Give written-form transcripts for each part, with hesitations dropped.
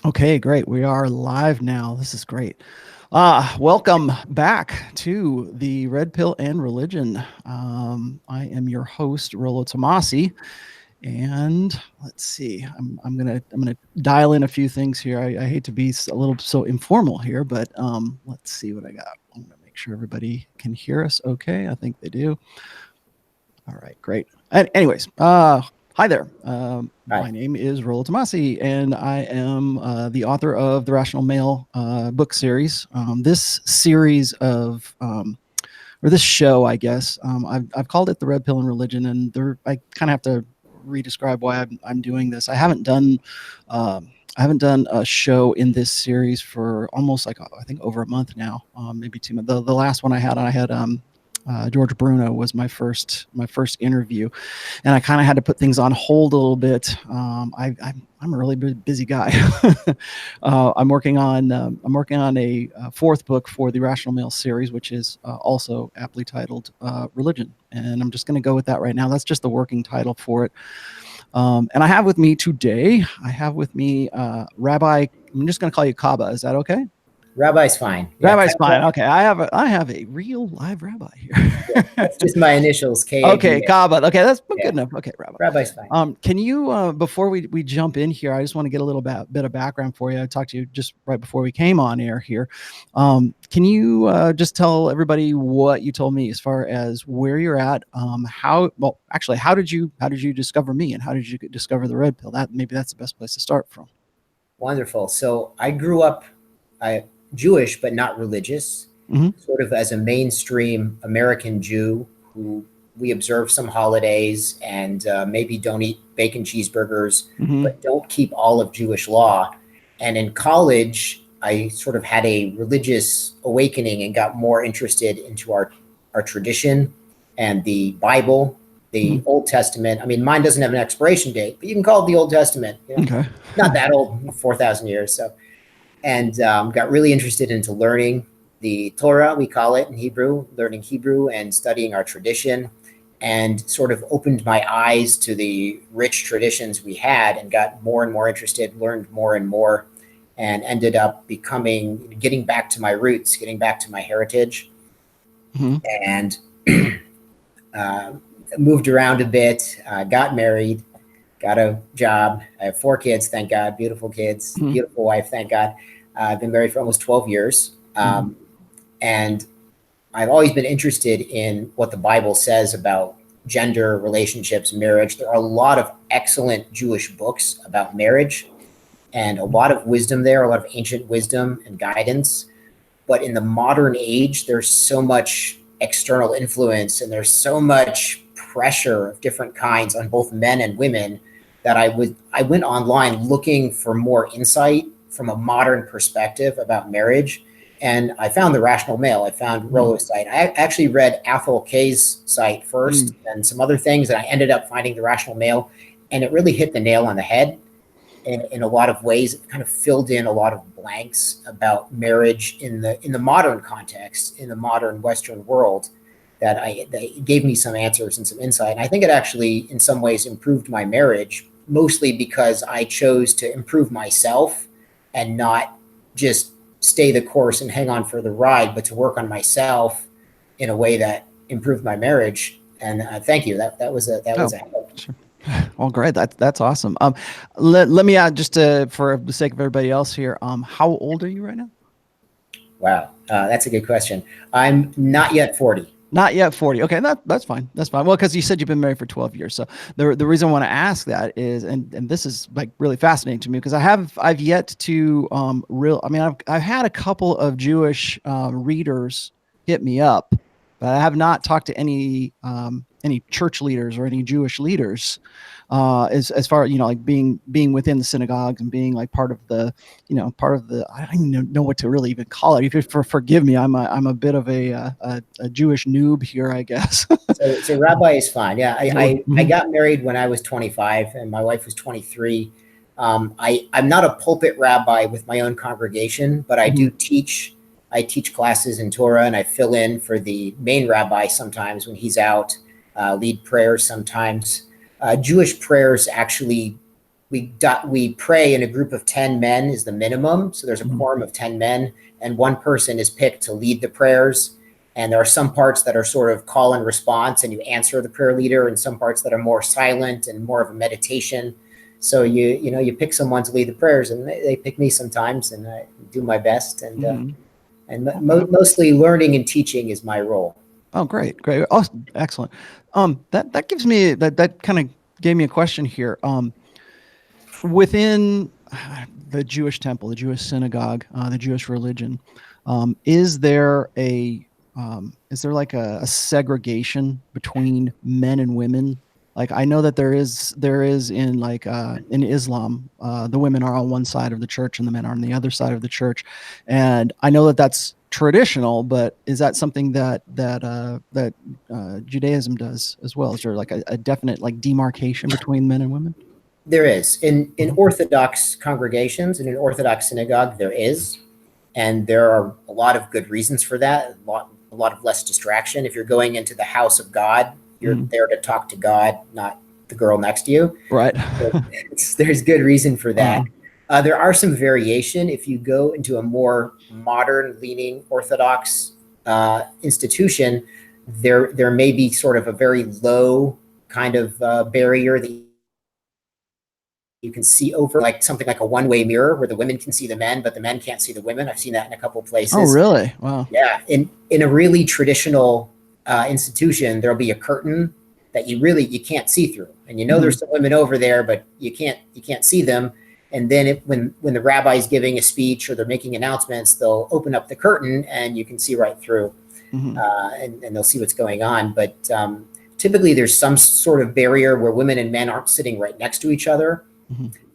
Okay, great. We are live now. This is great. Welcome back to the Red Pill and Religion. I am your host, Rollo Tomasi, and let's see. I'm gonna dial in a few things here. I hate to be a little so informal here, but let's see what I got. I'm gonna make sure everybody can hear us. Okay, I think they do. All right, great. Anyways, hi there. Hi. My name is Rollo Tomasi, and I am the author of the Rational Male book series. This series of, or this show, I guess, I've called it the Red Pill and Religion, and I kind of have to redescribe why I'm doing this. I haven't done a show in this series for almost like I think over a month now, maybe 2 months. The last one I had George Bruno was my first interview, and I kind of had to put things on hold a little bit. I'm a really busy guy. I'm working on a fourth book for the Rational Male series, which is also aptly titled Religion, and I'm just going to go with that right now. That's just the working title for it. And I have with me today, Rabbi. I'm just going to call you KABA. Is that okay? Rabbi's fine. Yeah, Rabbi's fine. Okay, I have a real live rabbi here. that's just my initials, Okay, KABA. KABA. Okay, that's good Yeah, enough. Okay, Rabbi. Rabbi's fine. Can you before we jump in here, I just want to get a little bit of background for you. I talked to you just right before we came on air here. Can you just tell everybody what you told me as far as where you're at? How did you discover me, and how did you discover the red pill? That's the best place to start from. Wonderful. So I grew up Jewish, but not religious, Mm-hmm. sort of as a mainstream American Jew who we observe some holidays and maybe don't eat bacon cheeseburgers, Mm-hmm. but don't keep all of Jewish law. And in college, I sort of had a religious awakening and got more interested into our tradition and the Bible, the Mm-hmm. Old Testament. I mean, mine doesn't have an expiration date, but you can call it the Old Testament. Okay. Not that old, 4,000 years. So, and got really interested into learning the Torah, we call it in Hebrew, learning Hebrew and studying our tradition, and sort of opened my eyes to the rich traditions we had and got more and more interested, learned more and more, and ended up getting back to my roots, getting back to my heritage, Mm-hmm. and uh, moved around a bit, got married, got a job. I have 4 kids, thank God, beautiful kids, Mm-hmm. beautiful wife, thank God. I've been married for almost 12 years. Mm-hmm. And I've always been interested in what the Bible says about gender, relationships, marriage. There are a lot of excellent Jewish books about marriage and a lot of wisdom there, a lot of ancient wisdom and guidance. But in the modern age, there's so much external influence and there's so much pressure of different kinds on both men and women that I went online looking for more insight from a modern perspective about marriage. And I found the Rational Male. I found Rollo's site. I actually read Athol K's site Mm-hmm. first and some other things, and I ended up finding the Rational Male, and it really hit the nail on the head in a lot of ways. It kind of filled in a lot of blanks about marriage in the modern context, in the modern Western world. That gave me some answers and some insight. And I think it actually, in some ways, improved my marriage, mostly because I chose to improve myself and not just stay the course and hang on for the ride, but to work on myself in a way that improved my marriage. And thank you. That was Oh, a help. sure. Well, great. That's awesome. Let me add just for the sake of everybody else here. How old are you right now? Wow, that's a good question. I'm not yet 40. Not yet 40. Okay, that's fine. That's fine. Well, because you said you've been married for 12 years. So the reason I want to ask that is, and this is like really fascinating to me because I've yet to I've had a couple of Jewish readers hit me up, but I have not talked to any church leaders or any Jewish leaders as far like being within the synagogues and being like part of the I don't even know what to really even call it. If you forgive me, I'm a bit of a Jewish noob here, I guess. So rabbi is fine. Yeah, I Mhm. got married when I was 25 and my wife was 23. I'm not a pulpit rabbi with my own congregation, but I do Mhm. teach. I teach classes in Torah and I fill in for the main rabbi sometimes when he's out, lead prayers sometimes. Jewish prayers actually we pray in a group of 10 men is the minimum. So there's a quorum of 10 men, and one person is picked to lead the prayers. And there are some parts that are sort of call and response, and you answer the prayer leader, and some parts that are more silent and more of a meditation. So you pick someone to lead the prayers, and they pick me sometimes, and I do my best. And mostly learning and teaching is my role. Oh, great. Awesome. Excellent. That gives me that kind of gave me a question here. Within the Jewish temple, the Jewish synagogue, the Jewish religion, is there like a segregation between men and women? Like, I know that there is in like in Islam, the women are on one side of the church and the men are on the other side of the church, and I know that that's traditional, but is that something that Judaism does as well? Is there like a definite like demarcation between men and women? There is in Orthodox congregations, in an Orthodox synagogue, there is, and there are a lot of good reasons for that. A lot of less distraction. If you're going into the house of God, you're there to talk to God, not the girl next to you. Right. So there's good reason for that. There are some variation. If you go into a more modern leaning Orthodox institution, there may be sort of a very low kind of barrier that you can see over, like something like a one-way mirror where the women can see the men, but the men can't see the women. I've seen that in a couple of places. Oh, really? Wow. Yeah. In a really traditional institution, there'll be a curtain that you can't see through, and there's some women over there, but you can't see them. And then when the rabbi's giving a speech or they're making announcements, they'll open up the curtain and you can see right through, and they'll see what's going on. But typically there's some sort of barrier where women and men aren't sitting right next to each other.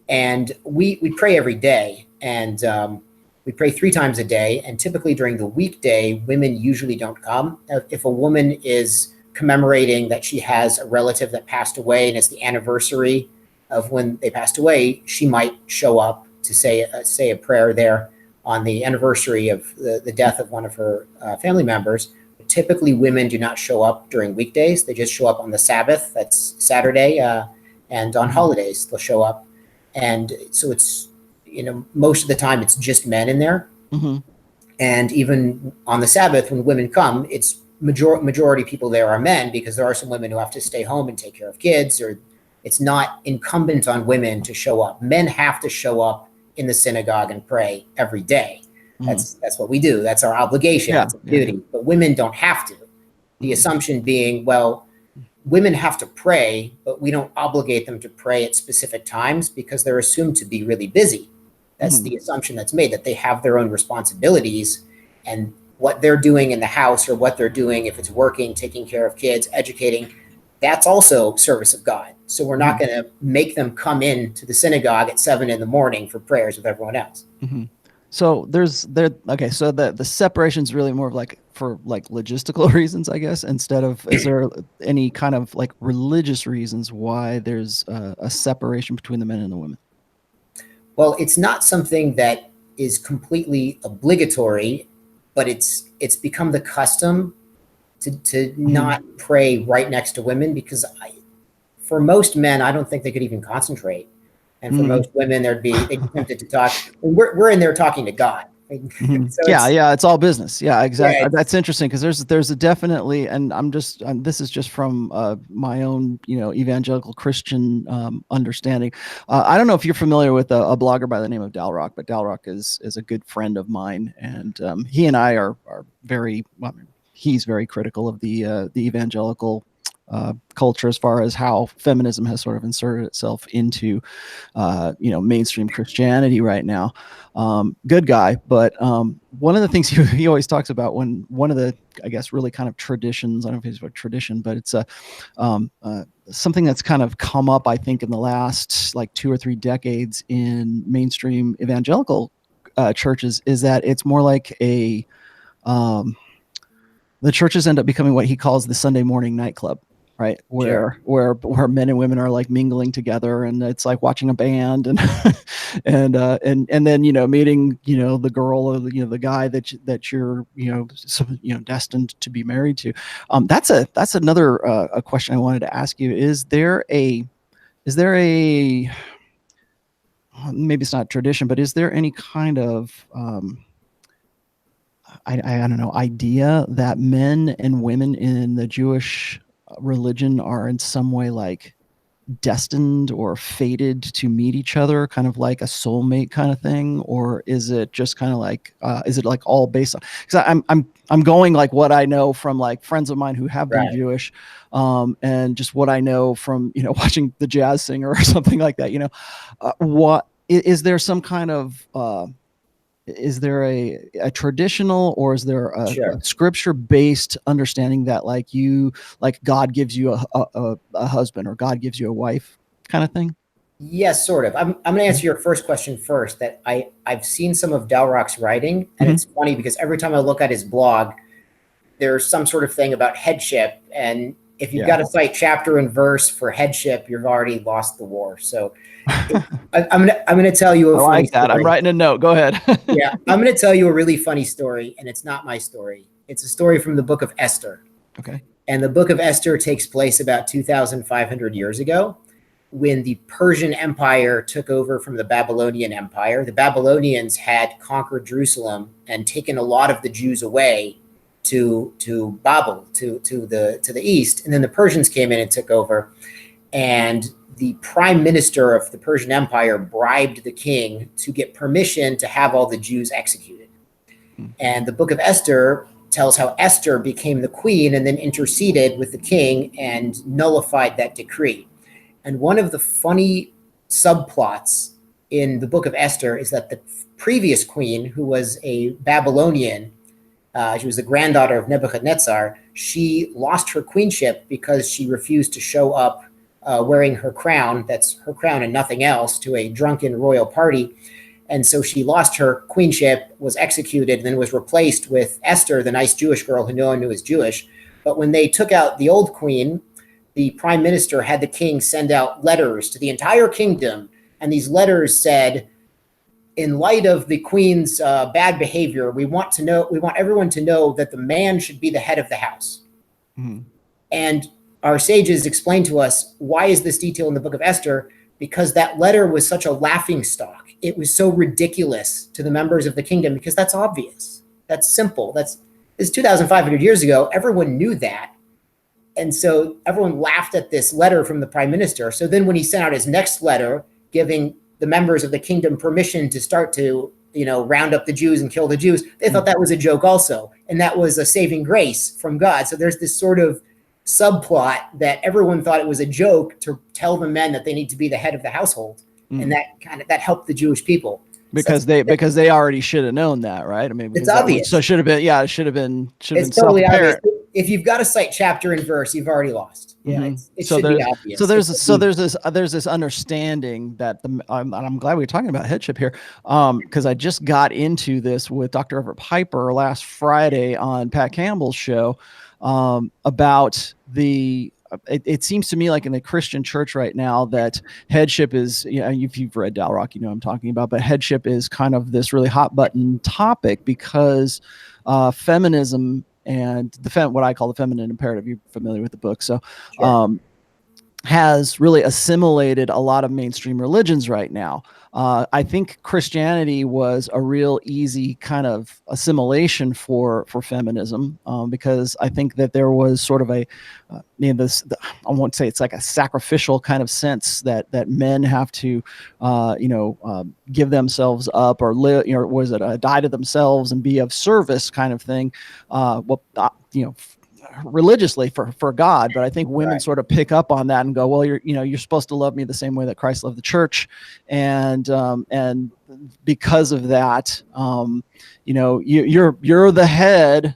And we pray every day, and we pray 3 times a day. And typically during the weekday, women usually don't come. If a woman is commemorating that she has a relative that passed away and it's the anniversary of when they passed away, she might show up to say a prayer there on the anniversary of the death of one of her family members. But typically women do not show up during weekdays. They just show up on the Sabbath, that's Saturday, and on holidays they'll show up. And so it's, most of the time it's just men in there. And even on the Sabbath, when women come, it's majority people there are men, because there are some women who have to stay home and take care of kids, or it's not incumbent on women to show up. Men have to show up in the synagogue and pray every day. That's what we do. That's our obligation. That's our duty. But women don't have to. The assumption being, well, women have to pray, but we don't obligate them to pray at specific times because they're assumed to be really busy. That's the assumption that's made, that they have their own responsibilities, and what they're doing in the house, or what they're doing if it's working, taking care of kids, educating, that's also service of God. So we're not going to make them come in to the synagogue at 7 a.m. for prayers with everyone else. So okay. So the separation is really more of like for like logistical reasons, I guess, instead of, is there any kind of like religious reasons why there's a separation between the men and the women? Well, it's not something that is completely obligatory, but it's become the custom to not pray right next to women, because for most men, I don't think they could even concentrate. And for most women, they'd be tempted to talk. We're in there talking to God. So it's all business. Yeah, exactly. Yeah, that's interesting, because there's a definitely, and this is just from my own evangelical Christian understanding. I don't know if you're familiar with a blogger by the name of Dalrock, but Dalrock is a good friend of mine, and he and I are very, well, he's very critical of the evangelical culture, as far as how feminism has sort of inserted itself into mainstream Christianity right now. Good guy, but one of the things he always talks about, when one of the, I guess, really kind of traditions, I don't know if it's a tradition, but it's something that's kind of come up, I think, in the last like 2 or 3 decades in mainstream evangelical churches, is that it's more like the churches end up becoming what he calls the Sunday morning nightclub, right? Where men and women are like mingling together, and it's like watching a band, and and then meeting the girl, or the guy that you're destined to be married to. That's another a question I wanted to ask you. Is there a maybe it's not tradition, but is there any kind of I don't know, idea that men and women in the Jewish religion are in some way like destined or fated to meet each other, kind of like a soulmate kind of thing? Or is it just kind of like, is it like all based on, because I'm going like what I know from like friends of mine who have been Right. Jewish, and just what I know from, watching The Jazz Singer or something like that, what is there some kind of, is there a traditional, or is there a Sure. scripture based understanding that like God gives you a husband, or God gives you a wife kind of thing? Yes, sort of. I'm going to answer your first question first. That I've seen some of Dalrock's writing, and Mm-hmm. it's funny because every time I look at his blog, there's some sort of thing about headship, and if you've got to cite chapter and verse for headship, you've already lost the war. So I'm gonna tell you a I funny like that. story. I'm writing a note. Go ahead. Yeah, I'm gonna tell you a really funny story, and it's not my story. It's a story from the book of Esther. Okay. And the book of Esther takes place about 2,500 years ago, when the Persian Empire took over from the Babylonian Empire. The Babylonians had conquered Jerusalem and taken a lot of the Jews away to Babel, to the east. And then the Persians came in and took over. And the prime minister of the Persian Empire bribed the king to get permission to have all the Jews executed. And the book of Esther tells how Esther became the queen and then interceded with the king and nullified that decree. And one of the funny subplots in the book of Esther is that the previous queen, who was a Babylonian, she was the granddaughter of Nebuchadnezzar, she lost her queenship because she refused to show up wearing her crown, that's her crown and nothing else, to a drunken royal party. And so she lost her queenship, was executed, and then was replaced with Esther, the nice Jewish girl who no one knew was Jewish. But when they took out the old queen, the prime minister had the king send out letters to the entire kingdom. And these letters said, in light of the queen's bad behavior, we want everyone to know that the man should be the head of the house. Mm-hmm. And our sages explained to us, why is this detail in the book of Esther? Because that letter was such a laughing stock. It was so ridiculous to the members of the kingdom, because that's obvious. That's simple. It's 2,500 years ago. Everyone knew that. And so everyone laughed at this letter from the prime minister. So then when he sent out his next letter, giving the members of the kingdom permission to start to, round up the Jews and kill the Jews, they thought that was a joke also. And that was a saving grace from God. So there's this sort of subplot that everyone thought it was a joke to tell the men that they need to be the head of the household. And that helped the Jewish people. Because they already should have known that, right? I mean, it's obvious. So it should have been totally obvious. If you've got to cite chapter and verse, you've already lost. Yeah, mm-hmm. it should be obvious. So there's this understanding that I'm glad we were talking about headship here, because I just got into this with Dr. Everett Piper last Friday on Pat Campbell's show, about it seems to me like in the Christian church right now that headship is, if you've read Dalrock, you know what I'm talking about, but headship is kind of this really hot button topic because feminism and what I call the feminine imperative, you're familiar with the book. So, sure. Has really assimilated a lot of mainstream religions right now. I think Christianity was a real easy kind of assimilation for feminism, because I think that there was sort of I won't say it's like a sacrificial kind of sense that men have to, give themselves up or live, was it die to themselves and be of service kind of thing. Religiously for God, but I think women sort of pick up on that and go, well, you're supposed to love me the same way that Christ loved the church, and because of that, you're the head,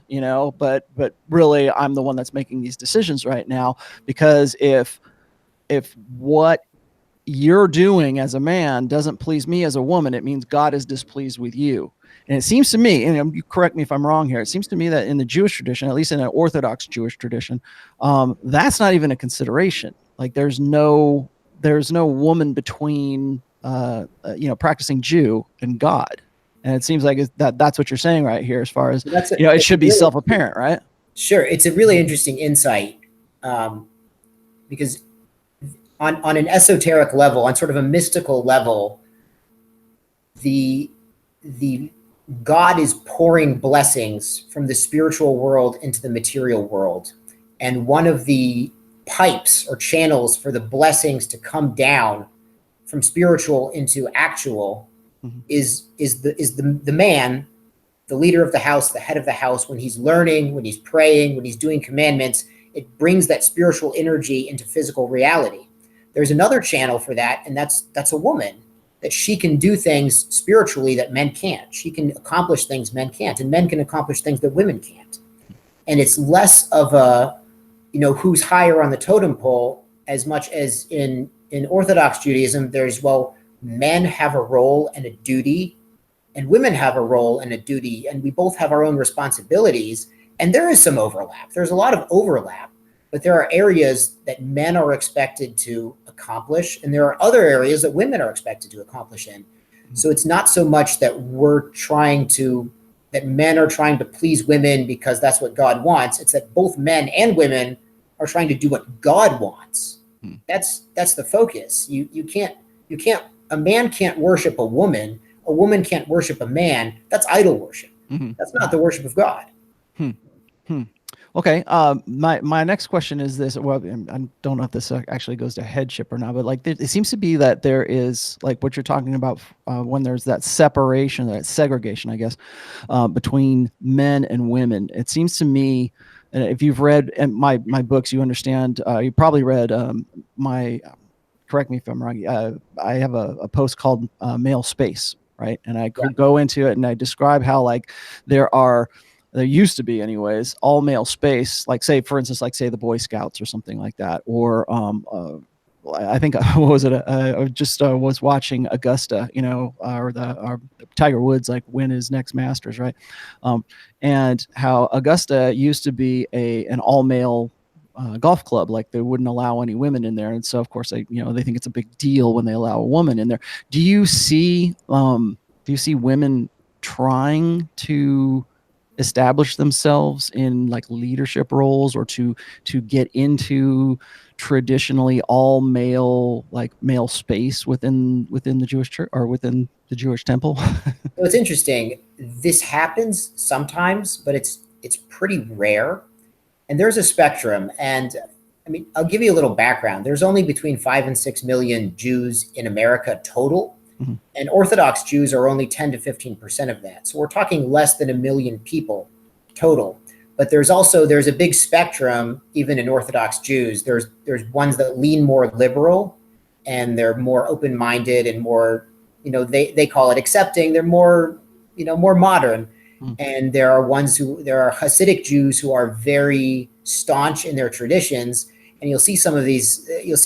but really I'm the one that's making these decisions right now, because if what you're doing as a man doesn't please me as a woman, it means God is displeased with you. And it seems to me, and you correct me if I'm wrong here, it seems to me that in the Jewish tradition, at least in an Orthodox Jewish tradition, that's not even a consideration. Like there's no woman between, practicing Jew and God. And it seems like that's what you're saying right here, as far as, it should be self-apparent, right? Sure. It's a really interesting insight, because on an esoteric level, on sort of a mystical level, the the God is pouring blessings from the spiritual world into the material world. And one of the pipes or channels for the blessings to come down from spiritual into actual Mhm. is the man, the leader of the house, the head of the house. When he's learning, when he's praying, when he's doing commandments, it brings that spiritual energy into physical reality. There's another channel for that, and that's a woman, that she can do things spiritually that men can't. She can accomplish things men can't, and men can accomplish things that women can't. And it's less of a, who's higher on the totem pole, as much as in Orthodox Judaism, there's, well, men have a role and a duty, and women have a role and a duty, and we both have our own responsibilities. And there is some overlap. There's a lot of overlap, but there are areas that men are expected to accomplish, and there are other areas that women are expected to accomplish in. So it's not so much that that men are trying to please women because that's what God wants. It's that both men and women are trying to do what God wants. Hmm. That's the focus. You can't, a man can't worship a woman can't worship a man. That's idol worship. Mm-hmm. That's not the worship of God. Okay. My next question is this. Well, I don't know if this actually goes to headship or not, but like it seems to be that there is, like what you're talking about, when there's that separation, that segregation, I guess, between men and women. It seems to me, and if you've read my books, you understand. You probably read my. Correct me if I'm wrong. I have a post called Male Space, right? And I go into it and I describe how, like, there used to be, anyways, all male space, like, say, for instance, like, say, the Boy Scouts or something like that, or I think what was it? I just was watching Augusta, or Tiger Woods, like, win his next Masters, right? And how Augusta used to be an all male golf club. Like, they wouldn't allow any women in there, and so of course they think it's a big deal when they allow a woman in there. Do you see women trying to establish themselves in, like, leadership roles, or to get into traditionally all male, like, male space within the Jewish church or within the Jewish temple? So it's interesting. This happens sometimes, but it's pretty rare. And there's a spectrum. And I mean, I'll give you a little background. There's only between 5 and 6 million Jews in America total. Mm-hmm. And Orthodox Jews are only 10 to 15% of that. So we're talking less than 1 million people total. But there's a big spectrum, even in Orthodox Jews. There's ones that lean more liberal, and they're more open-minded and more, they call it accepting. They're more, more modern. And there are Hasidic Jews who are very staunch in their traditions. And you'll see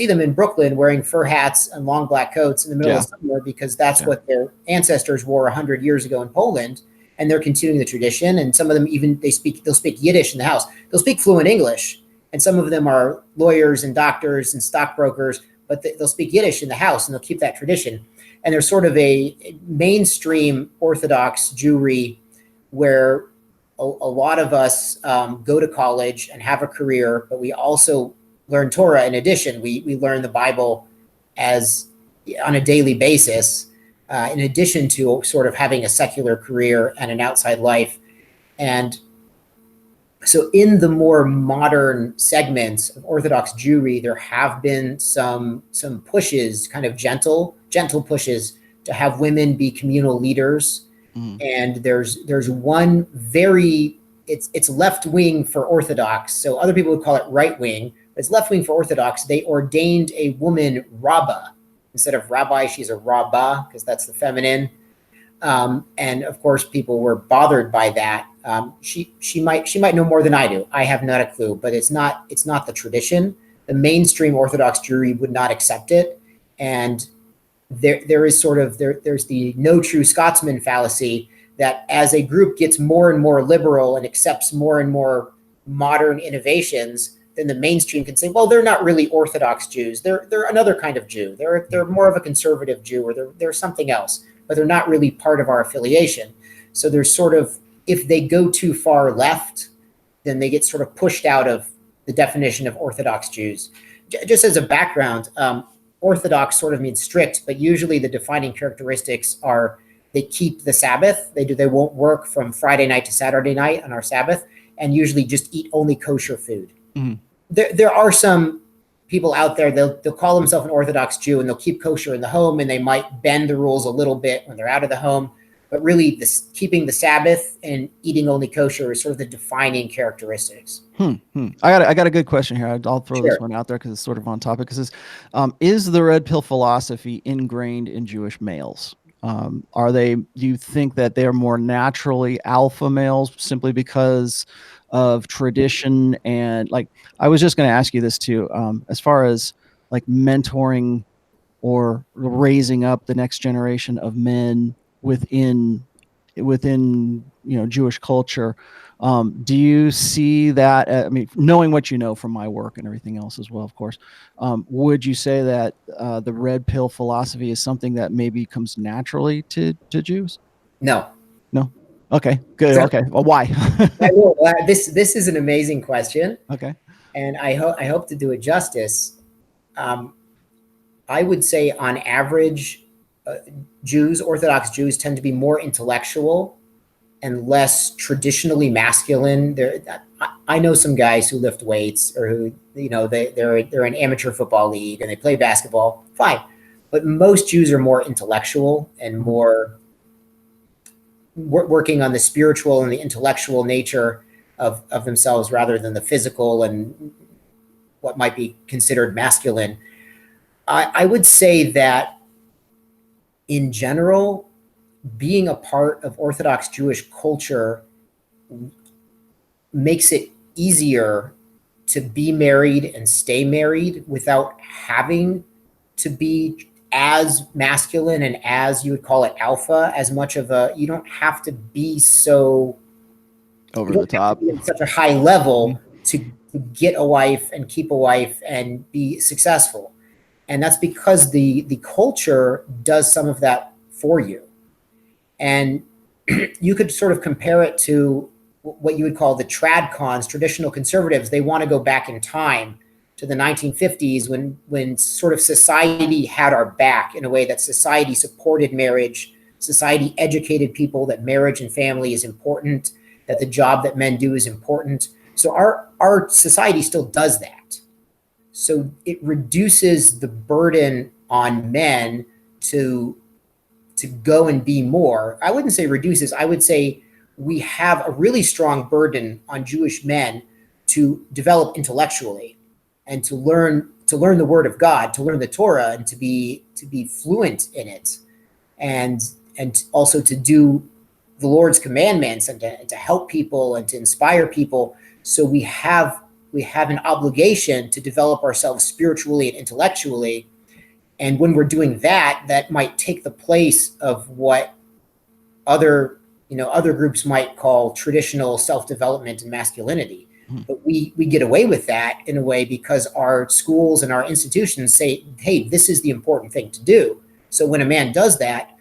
them in Brooklyn wearing fur hats and long black coats in the middle of summer, because that's what their ancestors wore 100 years ago in Poland. And they're continuing the tradition. And some of them even, they'll speak Yiddish in the house. They'll speak fluent English. And some of them are lawyers and doctors and stockbrokers, but they'll speak Yiddish in the house, and they'll keep that tradition. And there's sort of a mainstream Orthodox Jewry where a lot of us go to college and have a career, but we also learn Torah. In addition, we learn the Bible on a daily basis, in addition to sort of having a secular career and an outside life. And so in the more modern segments of Orthodox Jewry, there have been some pushes, kind of gentle pushes, to have women be communal leaders. And there's one it's left wing for Orthodox. So other people would call it right wing, but it's left wing for Orthodox. They ordained a woman rabbah. Instead of rabbi, she's a rabbah, because that's the feminine. And of course, people were bothered by that. She might know more than I do. I have not a clue, but it's not the tradition. The mainstream Orthodox Jewry would not accept it. And there's the no true Scotsman fallacy, that as a group gets more and more liberal and accepts more and more modern innovations, then the mainstream can say, well, they're not really Orthodox Jews. They're another kind of Jew. They're more of a conservative Jew, or they're something else, but they're not really part of our affiliation. So there's sort of, if they go too far left, then they get sort of pushed out of the definition of Orthodox Jews. Just as a background, Orthodox sort of means strict, but usually the defining characteristics are they keep the Sabbath. They won't work from Friday night to Saturday night on our Sabbath, and usually just eat only kosher food. Mm-hmm. There are some people out there, they'll call themselves an Orthodox Jew, and they'll keep kosher in the home, and they might bend the rules a little bit when they're out of the home. But really, this keeping the Sabbath and eating only kosher is sort of the defining characteristics. I got a good question here. I'll throw Sure. this one out there because it's sort of on topic. Because is the red pill philosophy ingrained in Jewish males? Do you think that they're more naturally alpha males simply because of tradition? And like, I was just going to ask you this too, as far as like mentoring or raising up the next generation of men within Jewish culture. Do you see that? I mean, knowing what you know from my work and everything else as well, of course, would you say that the red pill philosophy is something that maybe comes naturally to Jews? No. No. Okay. Good. So, okay. Well, why? this is an amazing question, Okay. and I hope to do it justice. I would say on average, Orthodox Jews tend to be more intellectual and less traditionally masculine. I know some guys who lift weights or who, they're an amateur football league and they play basketball. Fine. But most Jews are more intellectual and more working on the spiritual and the intellectual nature of themselves rather than the physical and what might be considered masculine. I would say that in general, being a part of Orthodox Jewish culture makes it easier to be married and stay married without having to be as masculine and, as you would call it, alpha, as much of you don't have to be so over the top at such a high level to get a wife and keep a wife and be successful. And that's because the culture does some of that for you. And you could sort of compare it to what you would call the tradcons, traditional conservatives. They want to go back in time to the 1950s when sort of society had our back in a way that society supported marriage. Society educated people that marriage and family is important, that the job that men do is important. So our society still does that. So it reduces the burden on men to go and be more. I wouldn't say reduces. I would say we have a really strong burden on Jewish men to develop intellectually and to learn the Word of God, to learn the Torah, and to be fluent in it, and also to do the Lord's commandments and to help people and to inspire people. So we have an obligation to develop ourselves spiritually and intellectually. And when we're doing that, that might take the place of what other groups might call traditional self-development and masculinity. But we get away with that in a way because our schools and our institutions say, hey, this is the important thing to do. So when a man does that,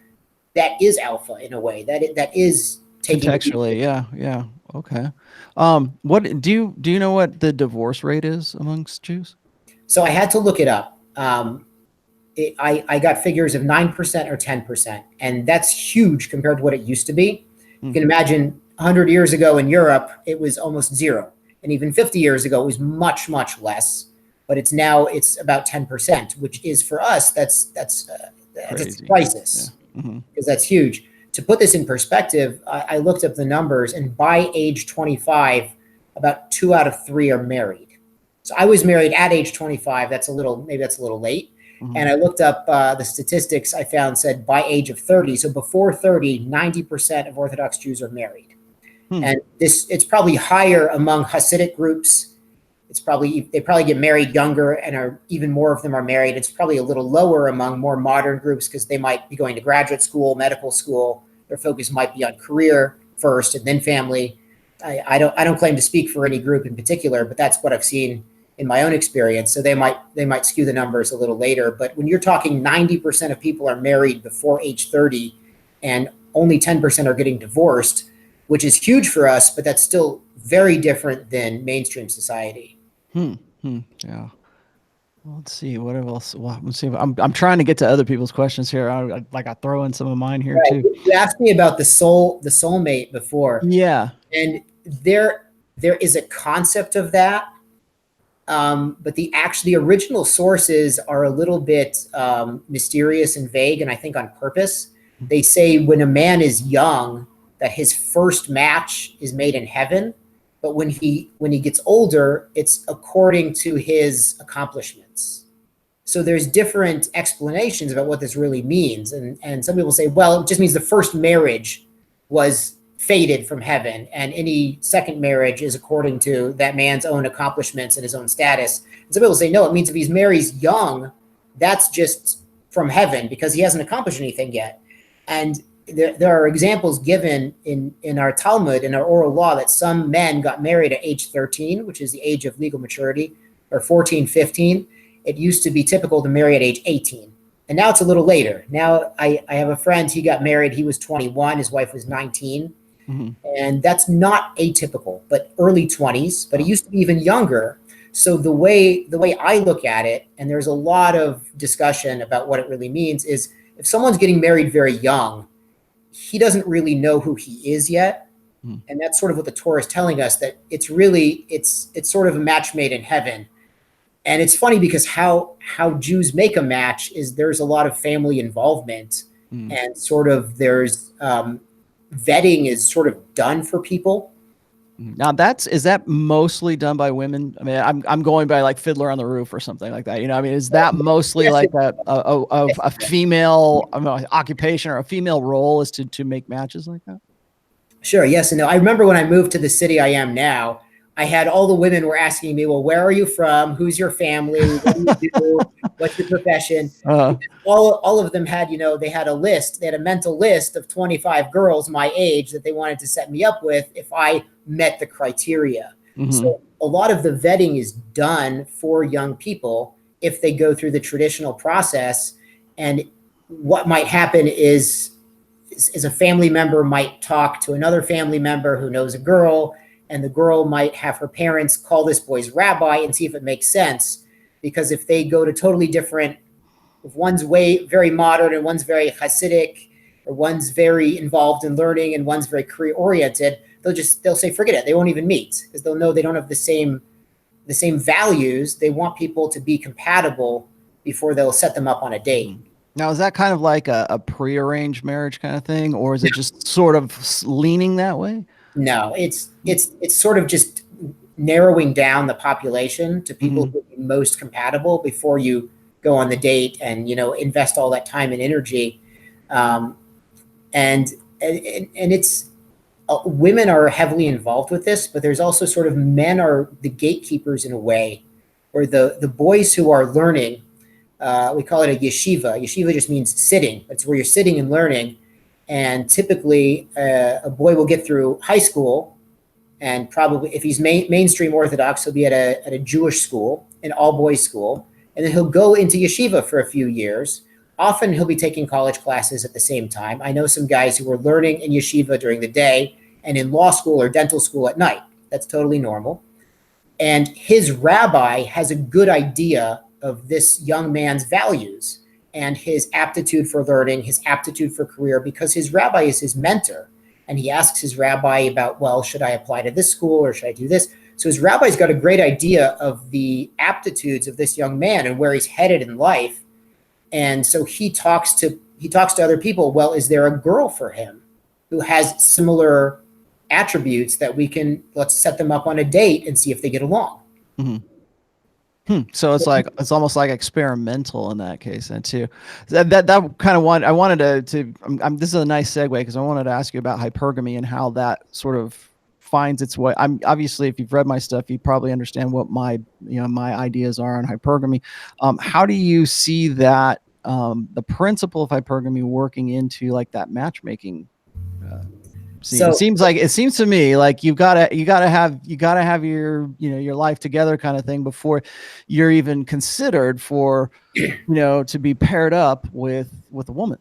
that is alpha in a way. That is taking contextually. Yeah. Okay. What do you know what the divorce rate is amongst Jews? So I had to look it up. I got figures of 9% or 10%, and that's huge compared to what it used to be. You can imagine 100 years ago in Europe, it was almost zero. And even 50 years ago, it was much, much less. But it's about 10%, which is for us, that's a crisis, because that's huge. To put this in perspective, I looked up the numbers, and by age 25, about 2 out of 3 are married. So I was married at age 25. Maybe that's a little late. And I looked up the statistics I found said by age of 30. So before 30, 90% of Orthodox Jews are married. And it's probably higher among Hasidic groups. They probably get married younger, and even more of them are married. It's probably a little lower among more modern groups because they might be going to graduate school, medical school. Their focus might be on career first and then family. I don't claim to speak for any group in particular, but that's what I've seen in my own experience. So they might skew the numbers a little later. But when you're talking 90% of people are married before age 30 and only 10% are getting divorced, which is huge for us, but that's still very different than mainstream society. Yeah. Let's see what else. Well, let's see. I'm trying to get to other people's questions here. I throw in some of mine here Right. too. You asked me about the soulmate before, Yeah. and there is a concept of that, but the original sources are a little bit mysterious and vague, and I think on purpose. They say when a man is young, that his first match is made in heaven, but when he gets older, it's according to his accomplishments. So there's different explanations about what this really means, and some people say, well, it just means the first marriage was fated from heaven, and any second marriage is according to that man's own accomplishments and his own status. And some people say, no, it means if he's marries young, that's just from heaven because he hasn't accomplished anything yet. And there are examples given in our Talmud, in our oral law, that some men got married at age 13, which is the age of legal maturity, or 14, 15. It used to be typical to marry at age 18. And now it's a little later. Now I have a friend, he got married, he was 21, his wife was 19. Mm-hmm. And that's not atypical, but early 20s, but it used to be even younger. So the way I look at it, and there's a lot of discussion about what it really means, is if someone's getting married very young, he doesn't really know who he is yet. Mm. And that's sort of what the Torah is telling us, that it's sort of a match made in heaven. And it's funny because how Jews make a match is there's a lot of family involvement, and sort of there's vetting is sort of done for people. Now is that mostly done by women? I mean, I'm going by like Fiddler on the Roof or something like that. You know, I mean, is that mostly yes, like a female occupation or a female role is to make matches like that? Sure. Yes and no. I remember when I moved to the city I am now, I had all the women were asking me, well, where are you from? Who's your family? What do you do? What's your profession? All of them had, they had a list. They had a mental list of 25 girls my age that they wanted to set me up with if I met the criteria. Mm-hmm. So a lot of the vetting is done for young people if they go through the traditional process. And what might happen is a family member might talk to another family member who knows a girl, and the girl might have her parents call this boy's rabbi and see if it makes sense. Because if they go to totally different, if one's very modern and one's very Hasidic, or one's very involved in learning and one's very career oriented, they'll say, forget it. They won't even meet because they'll know they don't have the same values. They want people to be compatible before they'll set them up on a date. Now, is that kind of like a prearranged marriage kind of thing, or is it just sort of leaning that way? No, it's sort of just narrowing down the population to people who are most compatible before you go on the date and invest all that time and energy. And it's women are heavily involved with this, but there's also sort of men are the gatekeepers in a way, or the boys who are learning. We call it a yeshiva. Yeshiva just means sitting. It's where you're sitting and learning. And typically, a boy will get through high school, and probably if he's mainstream Orthodox, he'll be at a Jewish school, an all-boys school, and then he'll go into yeshiva for a few years. Often he'll be taking college classes at the same time. I know some guys who are learning in yeshiva during the day and in law school or dental school at night. That's totally normal. And his rabbi has a good idea of this young man's values and his aptitude for learning, his aptitude for career, because his rabbi is his mentor. And he asks his rabbi about, well, should I apply to this school or should I do this? So his rabbi's got a great idea of the aptitudes of this young man and where he's headed in life. And so he talks to other people. Well, is there a girl for him who has similar attributes that let's set them up on a date and see if they get along. Mm-hmm. So it's almost like experimental in that case, and too. That kind of I wanted to this is a nice segue because I wanted to ask you about hypergamy and how that sort of finds its way. I'm obviously, if you've read my stuff, you probably understand what my ideas are on hypergamy. How do you see that the principle of hypergamy working into like that matchmaking? So it seems to me like you gotta have your your life together kind of thing before you're even considered for to be paired up with a woman.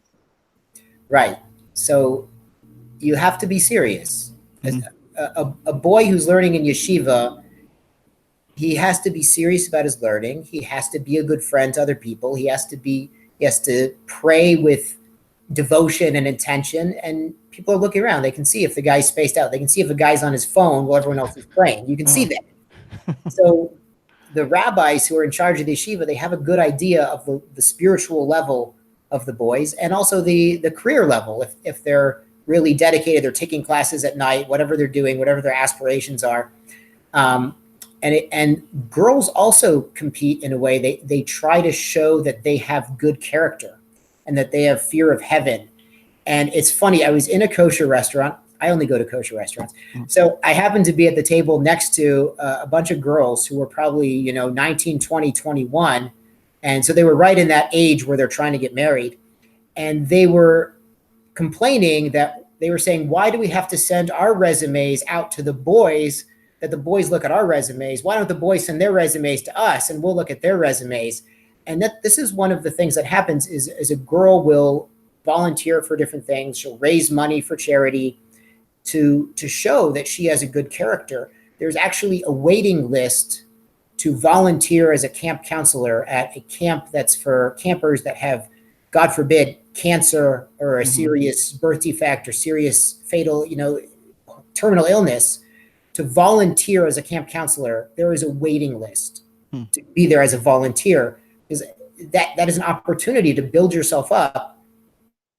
Right. So you have to be serious. Mm-hmm. A boy who's learning in yeshiva, he has to be serious about his learning. He has to be a good friend to other people. He has to pray with devotion and intention. And people are looking around. They can see if the guy's spaced out. They can see if the guy's on his phone while everyone else is praying. You can see that. So the rabbis who are in charge of the yeshiva, they have a good idea of the spiritual level of the boys, and also the career level. If they're really dedicated, they're taking classes at night, whatever they're doing, whatever their aspirations are. And girls also compete in a way. They try to show that they have good character and that they have fear of heaven. And it's funny, I was in a kosher restaurant. I only go to kosher restaurants. So I happened to be at the table next to a bunch of girls who were probably, 19, 20, 21. And so they were right in that age where they're trying to get married. And they were complaining that they were saying, why do we have to send our resumes out to the boys, that the boys look at our resumes? Why don't the boys send their resumes to us and we'll look at their resumes? And that this is one of the things that happens is a girl will volunteer for different things. She'll raise money for charity to show that she has a good character. There's actually a waiting list to volunteer as a camp counselor at a camp that's for campers that have, God forbid, cancer or a serious birth defect or serious fatal, terminal illness. To volunteer as a camp counselor, there is a waiting list to be there as a volunteer. Because that is an opportunity to build yourself up.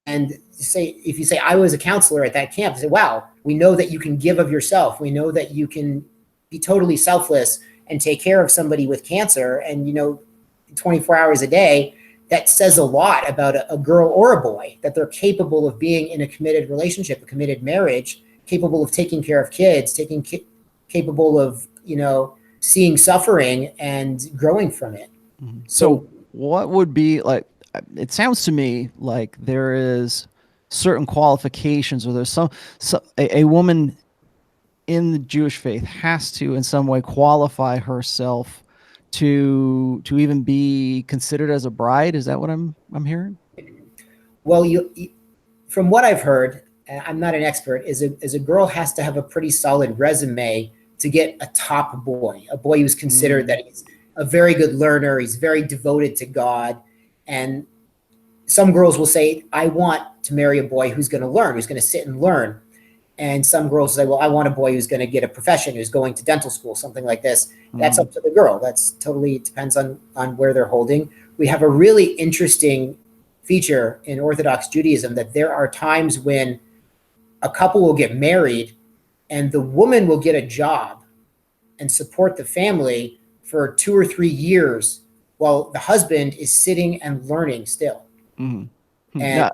And if you say, I was a counselor at that camp, say, wow, we know that you can give of yourself. We know that you can be totally selfless and take care of somebody with cancer and, 24 hours a day. That says a lot about a girl or a boy, that they're capable of being in a committed relationship, a committed marriage, capable of taking care of kids, capable of, seeing suffering and growing from it. So what would be like, it sounds to me like there is certain qualifications, or there's a woman in the Jewish faith has to in some way qualify herself to even be considered as a bride. Is that what I'm hearing? Well, from what I've heard, I'm not an expert, is a girl has to have a pretty solid resume to get a top boy, a boy who's considered that he's a very good learner, he's very devoted to God. And some girls will say, I want to marry a boy who's going to learn, who's going to sit and learn. And some girls say, well, I want a boy who's going to get a profession, who's going to dental school, something like this. That's up to the girl. That's totally depends on where they're holding. We have a really interesting feature in Orthodox Judaism that there are times when a couple will get married and the woman will get a job and support the family for 2 or 3 years while the husband is sitting and learning still. And yeah.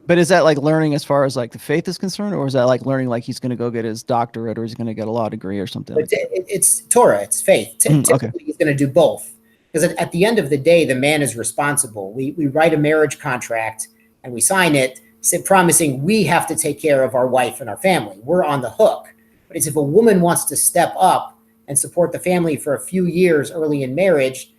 But is that like learning as far as like the faith is concerned, or is that like learning like he's going to go get his doctorate or he's going to get a law degree or something? It's Torah, it's faith. Typically, he's going to do both, because at the end of the day, the man is responsible. We write a marriage contract and we sign it, promising we have to take care of our wife and our family. We're on the hook. But it's if a woman wants to step up and support the family for a few years early in marriage,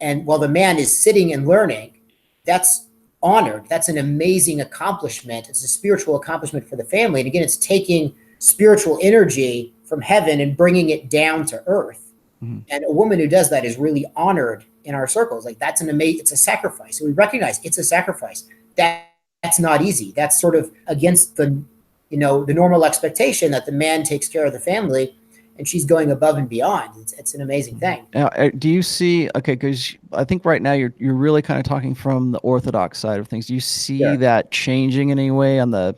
and while the man is sitting and learning, that's honored. That's an amazing accomplishment. It's a spiritual accomplishment for the family. And again, it's taking spiritual energy from heaven and bringing it down to earth. And a woman who does that is really honored in our circles. Like that's it's a sacrifice. So we recognize it's a sacrifice. That's not easy. That's sort of against the normal expectation that the man takes care of the family, and she's going above and beyond. It's an amazing thing. Now, do you see, because I think right now you're really kind of talking from the Orthodox side of things. Do you see that changing in any way on the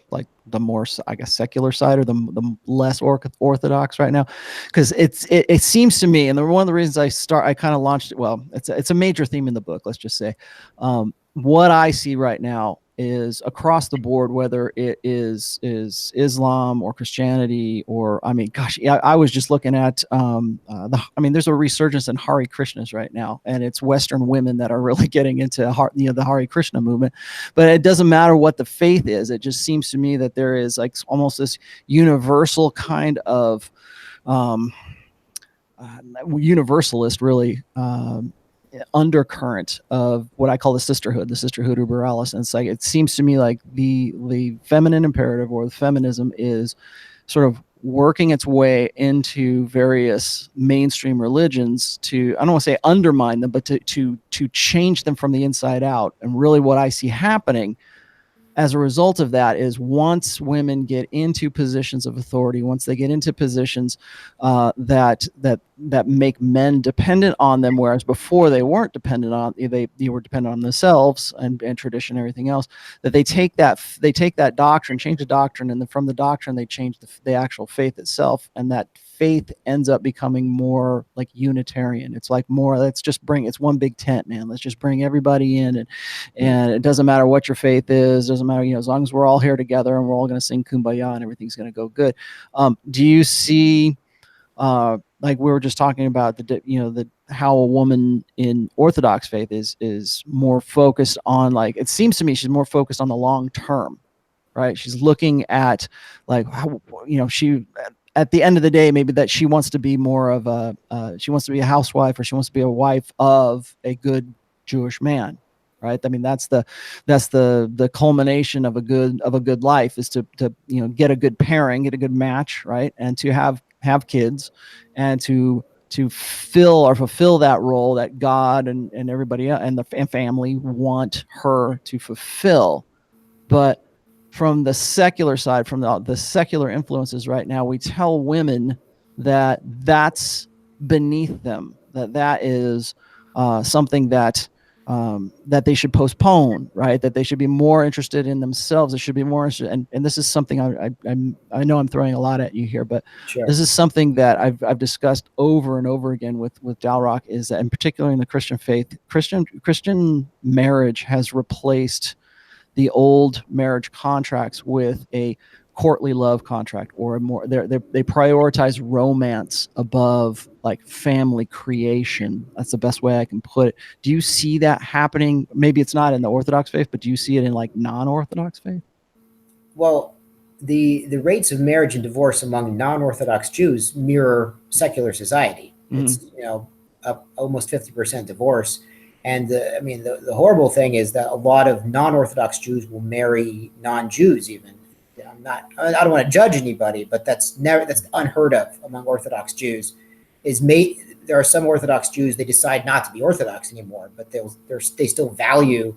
more, I guess, secular side, or the less Orthodox right now? Because it seems to me, and one of the reasons I kind of launched it, well, it's a major theme in the book, let's just say. What I see right now is across the board, whether it is Islam or Christianity, or I was just looking at there's a resurgence in Hare Krishnas right now, and it's Western women that are really getting into the Hare Krishna movement. But it doesn't matter what the faith is. It just seems to me that there is like almost this universal kind of universalist really undercurrent of what I call the sisterhood uberalis. And it's like, it seems to me like the feminine imperative or the feminism is sort of working its way into various mainstream religions to, I don't want to say undermine them, but to change them from the inside out. And really what I see happening as a result of that is, once women get into positions of authority, once they get into positions that make men dependent on them, whereas before they weren't dependent on, they were dependent on themselves and tradition and everything else, that they take that doctrine, change the doctrine, and then from the doctrine they change the actual faith itself, and that faith ends up becoming more like Unitarian. It's like more, it's one big tent, man. Let's just bring everybody in, and it doesn't matter what your faith is, doesn't matter, as long as we're all here together and we're all going to sing Kumbaya and everything's going to go good. Do you see, like we were just talking about, how a woman in Orthodox faith is more focused on, like, it seems to me she's more focused on the long term, right? She's looking at, like, how, she, at the end of the day, maybe that she wants to be more of she wants to be a housewife, or she wants to be a wife of a good Jewish man, right? I mean, that's the culmination of a good life, is to get a good pairing, get a good match, right? And to have kids, and to fulfill that role that God and everybody else and the family want her to fulfill. But from the secular side, from the secular influences right now, we tell women that that's beneath them, that is something that they should postpone, right? That they should be more interested in themselves. They should be more interested. And this is something I know I'm throwing a lot at you here, but Sure. this is something that I've discussed over and over again with Dalrock, is that, in particular in the Christian faith, Christian marriage has replaced the old marriage contracts with a courtly love contract, or a more, they prioritize romance above like family creation. That's the best way I can put it. Do you see that happening? Maybe it's not in the Orthodox faith, but do you see it in like non-Orthodox faith? Well, the rates of marriage and divorce among non-Orthodox Jews mirror secular society. Mm-hmm. It's up almost 50% divorce. And the horrible thing is that a lot of non-Orthodox Jews will marry non-Jews. Even I don't want to judge anybody, but that's unheard of among Orthodox Jews. There are some Orthodox Jews, they decide not to be Orthodox anymore, but they still value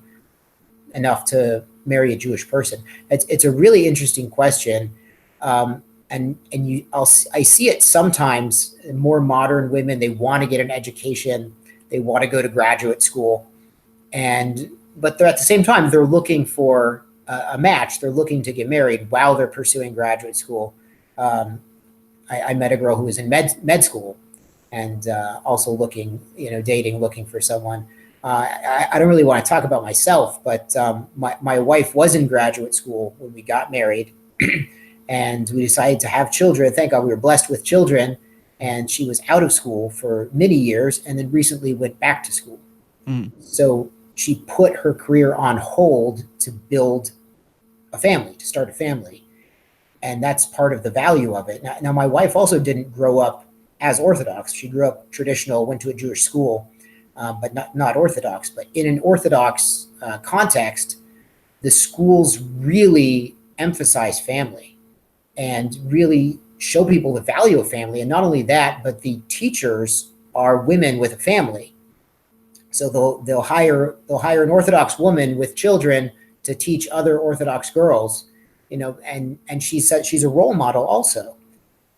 enough to marry a Jewish person. It's a really interesting question, I see it sometimes in more modern women. They want to get an education. They want to go to graduate school, but they're, at the same time, they're looking for a match. They're looking to get married while they're pursuing graduate school. I met a girl who was in med school, and also dating, looking for someone. I don't really want to talk about myself, but my wife was in graduate school when we got married, and we decided to have children. Thank God we were blessed with children. And she was out of school for many years, and then recently went back to school. Mm. So she put her career on hold to build a family, to start a family. And that's part of the value of it. Now my wife also didn't grow up as Orthodox. She grew up traditional, went to a Jewish school, but not Orthodox. But in an Orthodox context, the schools really emphasize family and really show people the value of family. And not only that, but the teachers are women with a family. So they'll hire an Orthodox woman with children to teach other Orthodox girls, and she said she's a role model also.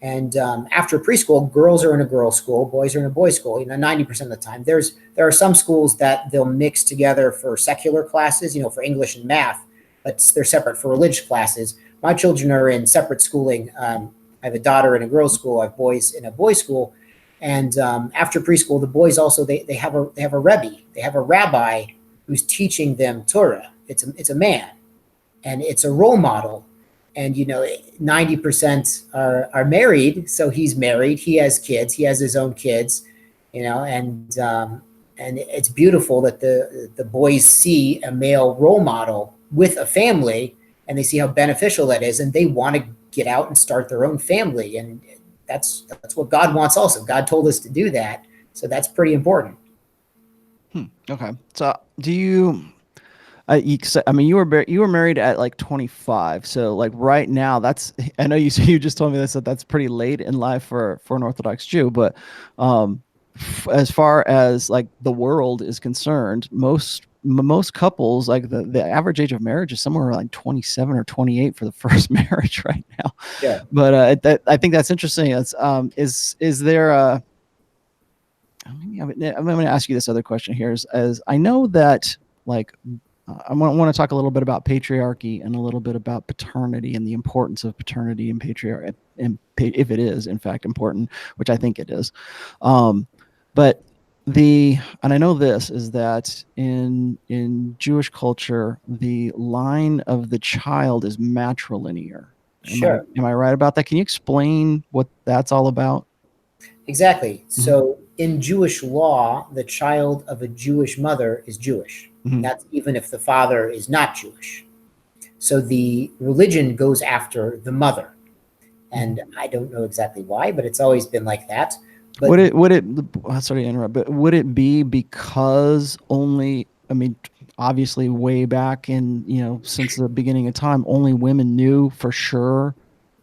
And after preschool, girls are in a girls' school, boys are in a boys' school. 90% of the time, there are some schools that they'll mix together for secular classes, for English and math, but they're separate for religious classes. My children are in separate schooling. I have a daughter in a girls' school. I have boys in a boys' school. And after preschool, the boys also they have a rebbe. They have a rabbi who's teaching them Torah. It's a man, and it's a role model. And 90% are married. So he's married. He has kids. He has his own kids. And it's beautiful that the boys see a male role model with a family, and they see how beneficial that is, and they want to get out and start their own family. And that's what God wants also. God told us to do that. So that's pretty important. Okay. So do you, I mean, you were married at like 25, so like right now, that's. I know you just told me this, that's pretty late in life for an Orthodox Jew, but as far as like the world is concerned, most couples, like the average age of marriage is somewhere around like 27 or 28 for the first marriage right now. Yeah. But I think that's interesting. That's is there a I'm going to ask you this other question here. As I know that, like, I want to talk a little bit about patriarchy and a little bit about paternity and the importance of paternity and patriarchy, and if it is in fact important, which I think it is. But and I know this is that in Jewish culture, the line of the child is matrilinear. Sure. Am I right about that? Can you explain what that's all about? Exactly. Mm-hmm. So in Jewish law, the child of a Jewish mother is Jewish. Mm-hmm. That's even if the father is not Jewish. So the religion goes after the mother. And I don't know exactly why, but it's always been like that. But sorry to interrupt, but would it be because only, I mean, obviously way back in, since the beginning of time, only women knew for sure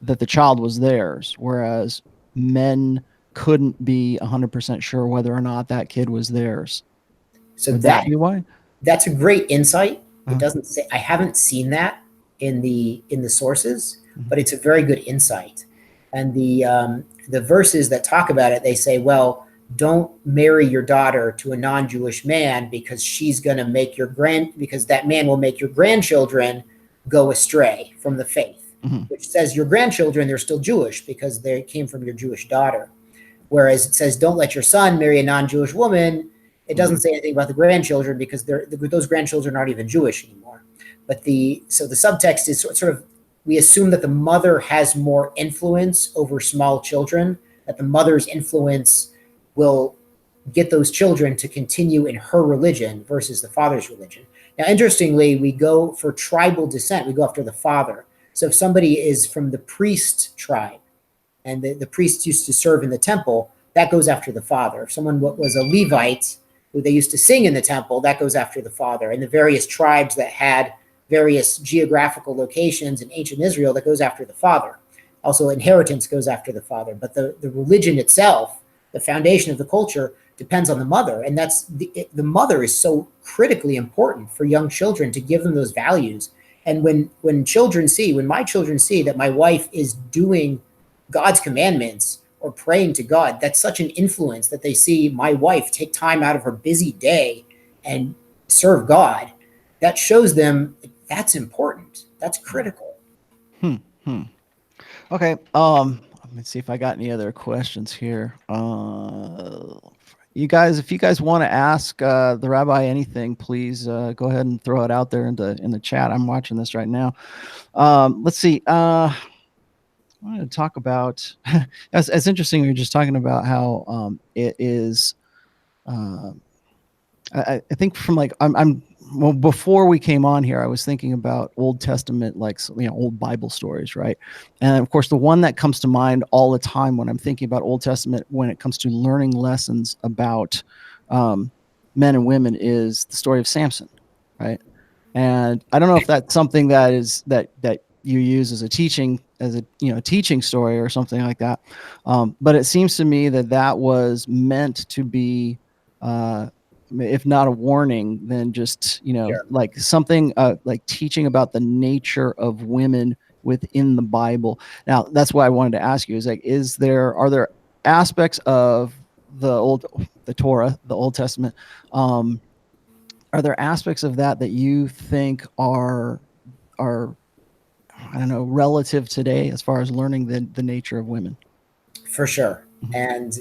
that the child was theirs, whereas men couldn't be 100% sure whether or not that kid was theirs. So would that be why? That's a great insight. It doesn't say, I haven't seen that in the sources, but it's a very good insight. And the verses that talk about it, they say, well, don't marry your daughter to a non-Jewish man because she's going to make because that man will make your grandchildren go astray from the faith, which says your grandchildren, they're still Jewish because they came from your Jewish daughter. Whereas it says, don't let your son marry a non-Jewish woman. It doesn't say anything about the grandchildren because those grandchildren aren't even Jewish anymore. But so the subtext is sort of, we assume that the mother has more influence over small children, that the mother's influence will get those children to continue in her religion versus the father's religion. Now, interestingly, we go for tribal descent. We go after the father. So if somebody is from the priest tribe, and the priests used to serve in the temple, that goes after the father. If someone was a Levite, who they used to sing in the temple, that goes after the father. And the various tribes that had various geographical locations in ancient Israel, that goes after the father. Also, inheritance goes after the father. But the religion itself, the foundation of the culture, depends on the mother. And that's the mother is so critically important for young children, to give them those values. And when my children see that my wife is doing God's commandments or praying to God, that's such an influence, that they see my wife take time out of her busy day and serve God. That shows them that's important. That's critical. Okay. Let me see if I got any other questions here. If you guys want to ask the rabbi anything, please go ahead and throw it out there in the chat. I'm watching this right now. Let's see. I wanted to talk about. It's interesting. We were just talking about how it is. I think from like well, before we came on here, I was thinking about Old Testament, like, old Bible stories, right? And of course, the one that comes to mind all the time when I'm thinking about Old Testament, when it comes to learning lessons about men and women, is the story of Samson, right? And I don't know if that's something that you use as a teaching story or something like that, but it seems to me that was meant to be. If not a warning, then just, Sure. like something like teaching about the nature of women within the Bible. Now, that's why I wanted to ask you, is like, are there aspects of the Torah, the Old Testament, are there aspects of that you think are, I don't know, relative today as far as learning the nature of women? For sure. And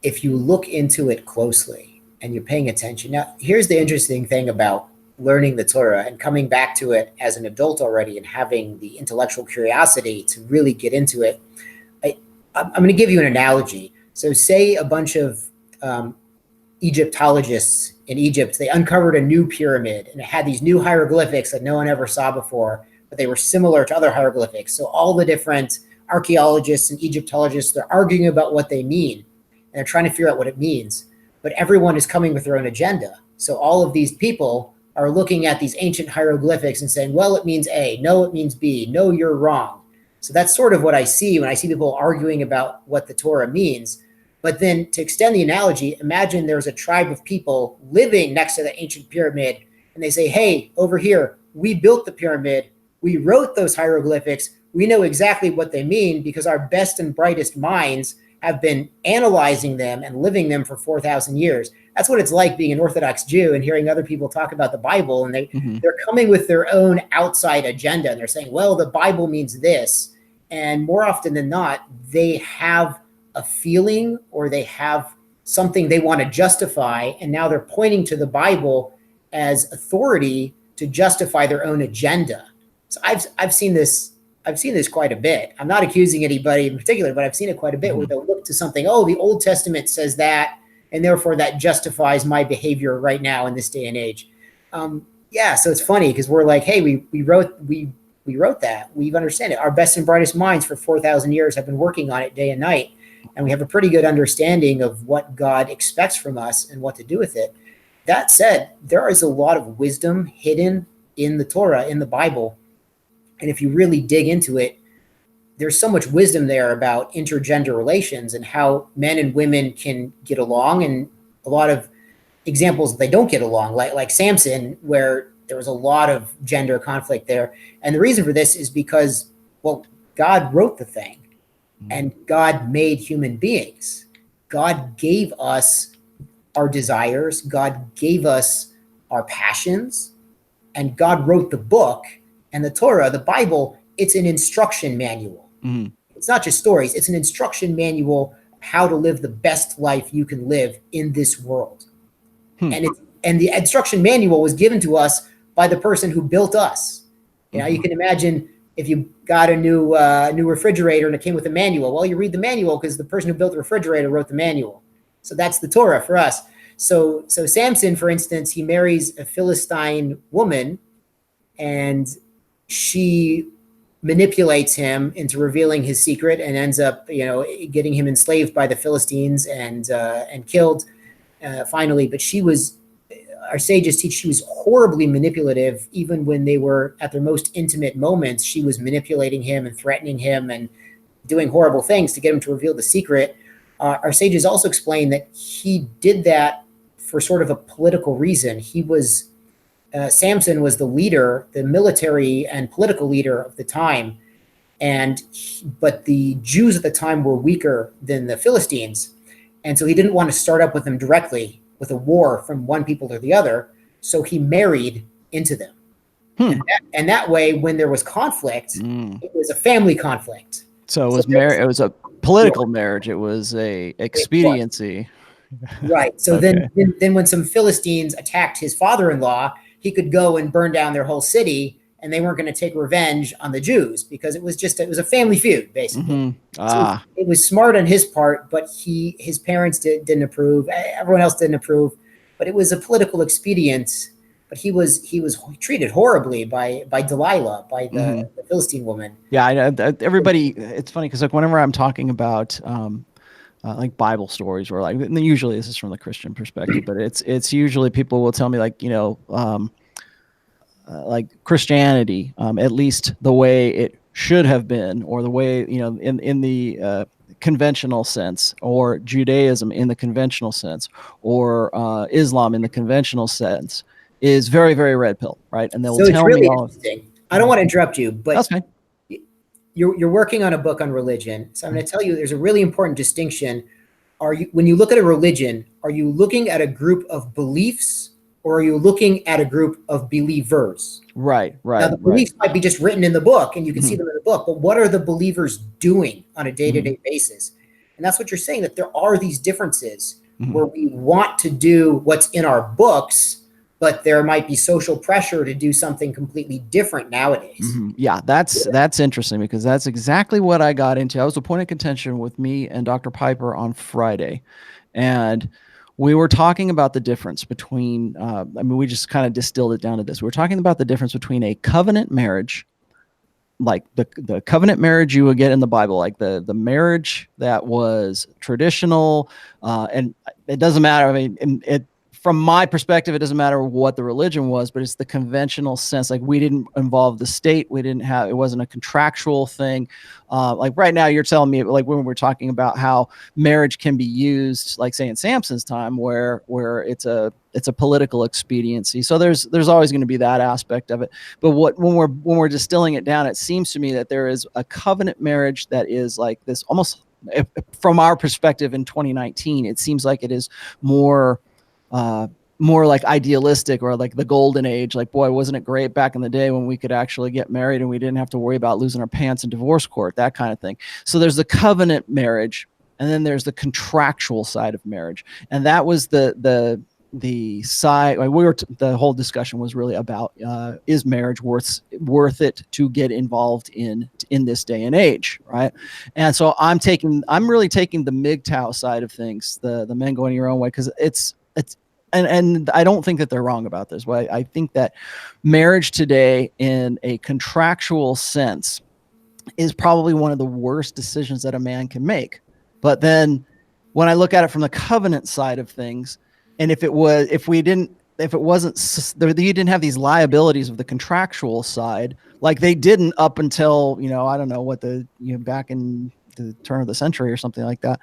if you look into it closely and you're paying attention. Now, here's the interesting thing about learning the Torah and coming back to it as an adult already and having the intellectual curiosity to really get into it. I'm going to give you an analogy. So say a bunch of Egyptologists in Egypt, they uncovered a new pyramid and it had these new hieroglyphics that no one ever saw before, but they were similar to other hieroglyphics. So all the different archaeologists and Egyptologists, they're arguing about what they mean. And they're trying to figure out what it means. But everyone is coming with their own agenda. So all of these people are looking at these ancient hieroglyphics and saying, well, it means A, no, it means B, no, you're wrong. So that's sort of what I see when I see people arguing about what the Torah means. But then to extend the analogy, imagine there's a tribe of people living next to the ancient pyramid, and they say, hey, over here, we built the pyramid, we wrote those hieroglyphics, we know exactly what they mean because our best and brightest minds have been analyzing them and living them for 4,000 years. That's what it's like being an Orthodox Jew and hearing other people talk about the Bible, and they're coming with their own outside agenda, and they're saying, well, the Bible means this. And more often than not, they have a feeling or they have something they want to justify, and now they're pointing to the Bible as authority to justify their own agenda. So I've seen this quite a bit. I'm not accusing anybody in particular, but I've seen it quite a bit where they'll look to something, oh, the Old Testament says that, and therefore that justifies my behavior right now in this day and age. Yeah, so it's funny because we're like, hey, we wrote that. We understand it. Our best and brightest minds for 4,000 years have been working on it day and night, and we have a pretty good understanding of what God expects from us and what to do with it. That said, there is a lot of wisdom hidden in the Torah, in the Bible. And if you really dig into it, there's so much wisdom there about intergender relations and how men and women can get along, and a lot of examples that they don't get along, like Samson, where there was a lot of gender conflict there. And the reason for this is because, well, God wrote the thing and God made human beings. God gave us our desires. God gave us our passions, and God wrote the book. And the Torah, the Bible, it's an instruction manual. It's not just stories. It's an instruction manual how to live the best life you can live in this world. And the instruction manual was given to us by the person who built us. You know, you can imagine if you got a new refrigerator and it came with a manual. Well, you read the manual because the person who built the refrigerator wrote the manual. So that's the Torah for us. So Samson, for instance, he marries a Philistine woman, and she manipulates him into revealing his secret and ends up, getting him enslaved by the Philistines and killed finally. But our sages teach she was horribly manipulative. Even when they were at their most intimate moments, she was manipulating him and threatening him and doing horrible things to get him to reveal the secret. Our sages also explain that he did that for sort of a political reason. Samson was the leader, the military and political leader of the time. But the Jews at the time were weaker than the Philistines. And so he didn't want to start up with them directly with a war from one people to the other. So he married into them. And that way, when there was conflict, it was a family conflict. So it was a political marriage. It was a expediency. Right. So then when some Philistines attacked his father-in-law, he could go and burn down their whole city, and they weren't going to take revenge on the Jews because it was a family feud, basically. So it was smart on his part, but his parents didn't approve. Everyone else didn't approve, but it was a political expedient. But he was treated horribly by Delilah, by the Philistine woman. Yeah, I know. Everybody. It's funny because whenever I'm talking about like Bible stories, or and usually this is from the Christian perspective, but it's usually people will tell me like Christianity, at least the way it should have been, or the way, in the conventional sense, or Judaism in the conventional sense, or Islam in the conventional sense, is very, very red pill, right? And they'll tell me all. Interesting. I don't want to interrupt you, but that's fine. You're working on a book on religion. So I'm going to tell you there's a really important distinction. When you look at a religion, are you looking at a group of beliefs, or are you looking at a group of believers? Right. Now, the beliefs might be just written in the book, and you can see them in the book, but what are the believers doing on a day-to-day basis? And that's what you're saying, that there are these differences where we want to do what's in our books, but there might be social pressure to do something completely different nowadays. Yeah, that's interesting, because that's exactly what I got into. I was a point of contention with me and Dr. Piper on Friday, and we were talking about the difference between, we just kind of distilled it down to this. We're talking about the difference between a covenant marriage, like the covenant marriage you would get in the Bible, like the marriage that was traditional, and it doesn't matter. from my perspective, it doesn't matter what the religion was, but it's the conventional sense. Like, we didn't involve the state. We didn't have, it wasn't a contractual thing. Like right now you're telling me, like when we're talking about how marriage can be used, like say in Samson's time, where it's a political expediency. So there's always going to be that aspect of it. But when we're distilling it down, it seems to me that there is a covenant marriage that is like this, almost from our perspective in 2019, it seems like it is more like idealistic, or like the golden age. Like, boy, wasn't it great back in the day when we could actually get married and we didn't have to worry about losing our pants in divorce court, that kind of thing. So there's the covenant marriage, and then there's the contractual side of marriage. And that was the side, like the whole discussion was really about, is marriage worth it to get involved in this day and age, right? And so I'm really taking the MGTOW side of things, the men going your own way, because it's and I don't think that they're wrong about this. But I think that marriage today, in a contractual sense, is probably one of the worst decisions that a man can make. But then when I look at it from the covenant side of things, and if you didn't have these liabilities of the contractual side, like they didn't up until, I don't know what back in the turn of the century or something like that.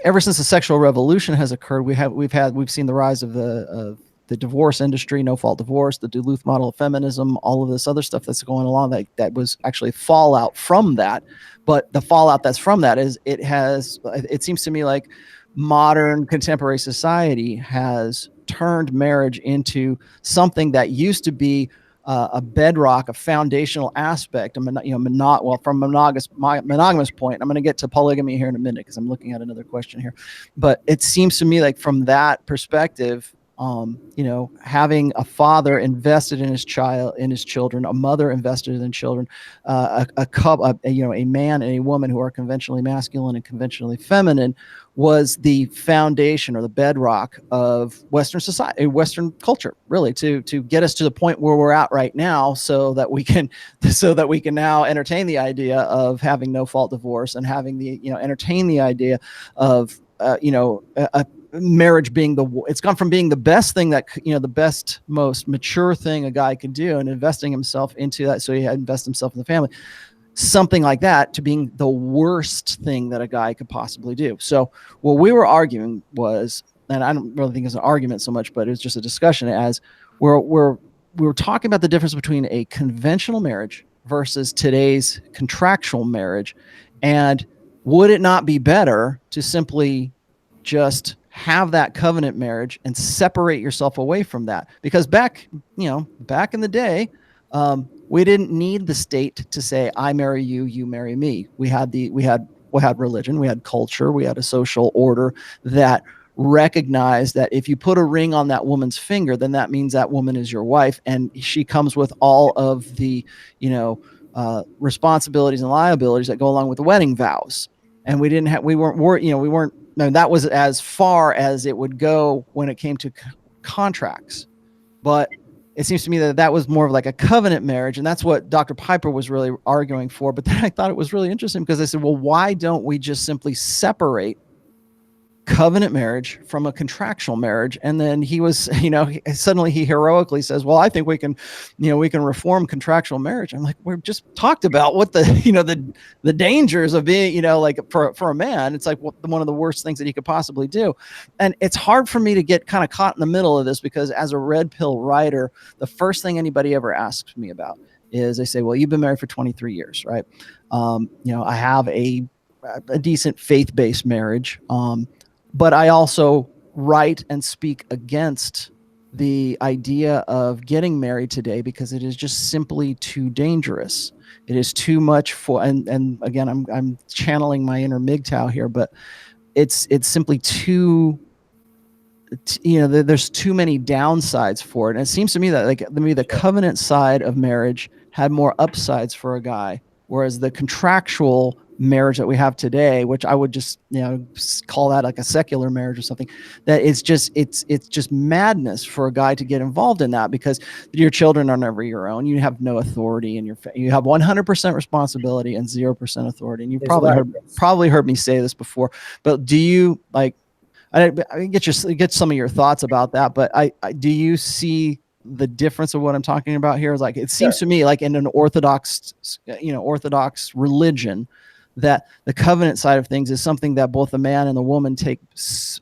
Ever since the sexual revolution has occurred, we've seen the rise of the divorce industry, no fault divorce, the Duluth model of feminism, all of this other stuff that's going along that was actually fallout from that. But the fallout that's from that is it seems to me like modern contemporary society has turned marriage into something that used to be a bedrock, a foundational aspect, from a monogamous point. I'm going to get to polygamy here in a minute because I'm looking at another question here. But it seems to me like from that perspective, having a father invested in his children, a mother invested in children, a man and a woman who are conventionally masculine and conventionally feminine, was the foundation or the bedrock of Western society, Western culture, really, to get us to the point where we're at right now, so that we can now entertain the idea of having no fault divorce, and having entertain the idea of marriage being it's gone from being the best thing that, the best, most mature thing a guy could do, and investing himself into that. So he had invested himself in the family, something like that, to being the worst thing that a guy could possibly do. So what we were arguing was, and I don't really think it's an argument so much, but it was just a discussion, as we were talking about the difference between a conventional marriage versus today's contractual marriage. And would it not be better to simply just have that covenant marriage and separate yourself away from that? Because back in the day, we didn't need the state to say, I marry you, you marry me. We had religion, we had culture, we had a social order that recognized that if you put a ring on that woman's finger, then that means that woman is your wife, and she comes with all of the, responsibilities and liabilities that go along with the wedding vows. And that was as far as it would go when it came to contracts. But it seems to me that was more of like a covenant marriage, and that's what Dr. Piper was really arguing for. But then I thought it was really interesting, because I said, well, why don't we just simply separate covenant marriage from a contractual marriage? And then he was, suddenly he heroically says, well, I think we can reform contractual marriage. I'm like, we've just talked about what the dangers of being, like for a man, it's like one of the worst things that he could possibly do. And it's hard for me to get kind of caught in the middle of this, because as a red pill writer, the first thing anybody ever asks me about is, they say, well, you've been married for 23 years, right? I have a decent faith-based marriage. But I also write and speak against the idea of getting married today, because it is just simply too dangerous. It is too much and again, I'm channeling my inner MGTOW here, but it's simply too, there's too many downsides for it. And it seems to me that the covenant side of marriage had more upsides for a guy, whereas the contractual marriage that we have today, which I would just call that like a secular marriage or something, that it's just madness for a guy to get involved in that, because your children are never your own. You have no authority, and you have 100% responsibility and 0% authority. And you probably heard me say this before, but do you I get some of your thoughts about that, but do you see the difference of what I'm talking about here? Is like, it seems to me like in an Orthodox religion, that the covenant side of things is something that both the man and the woman take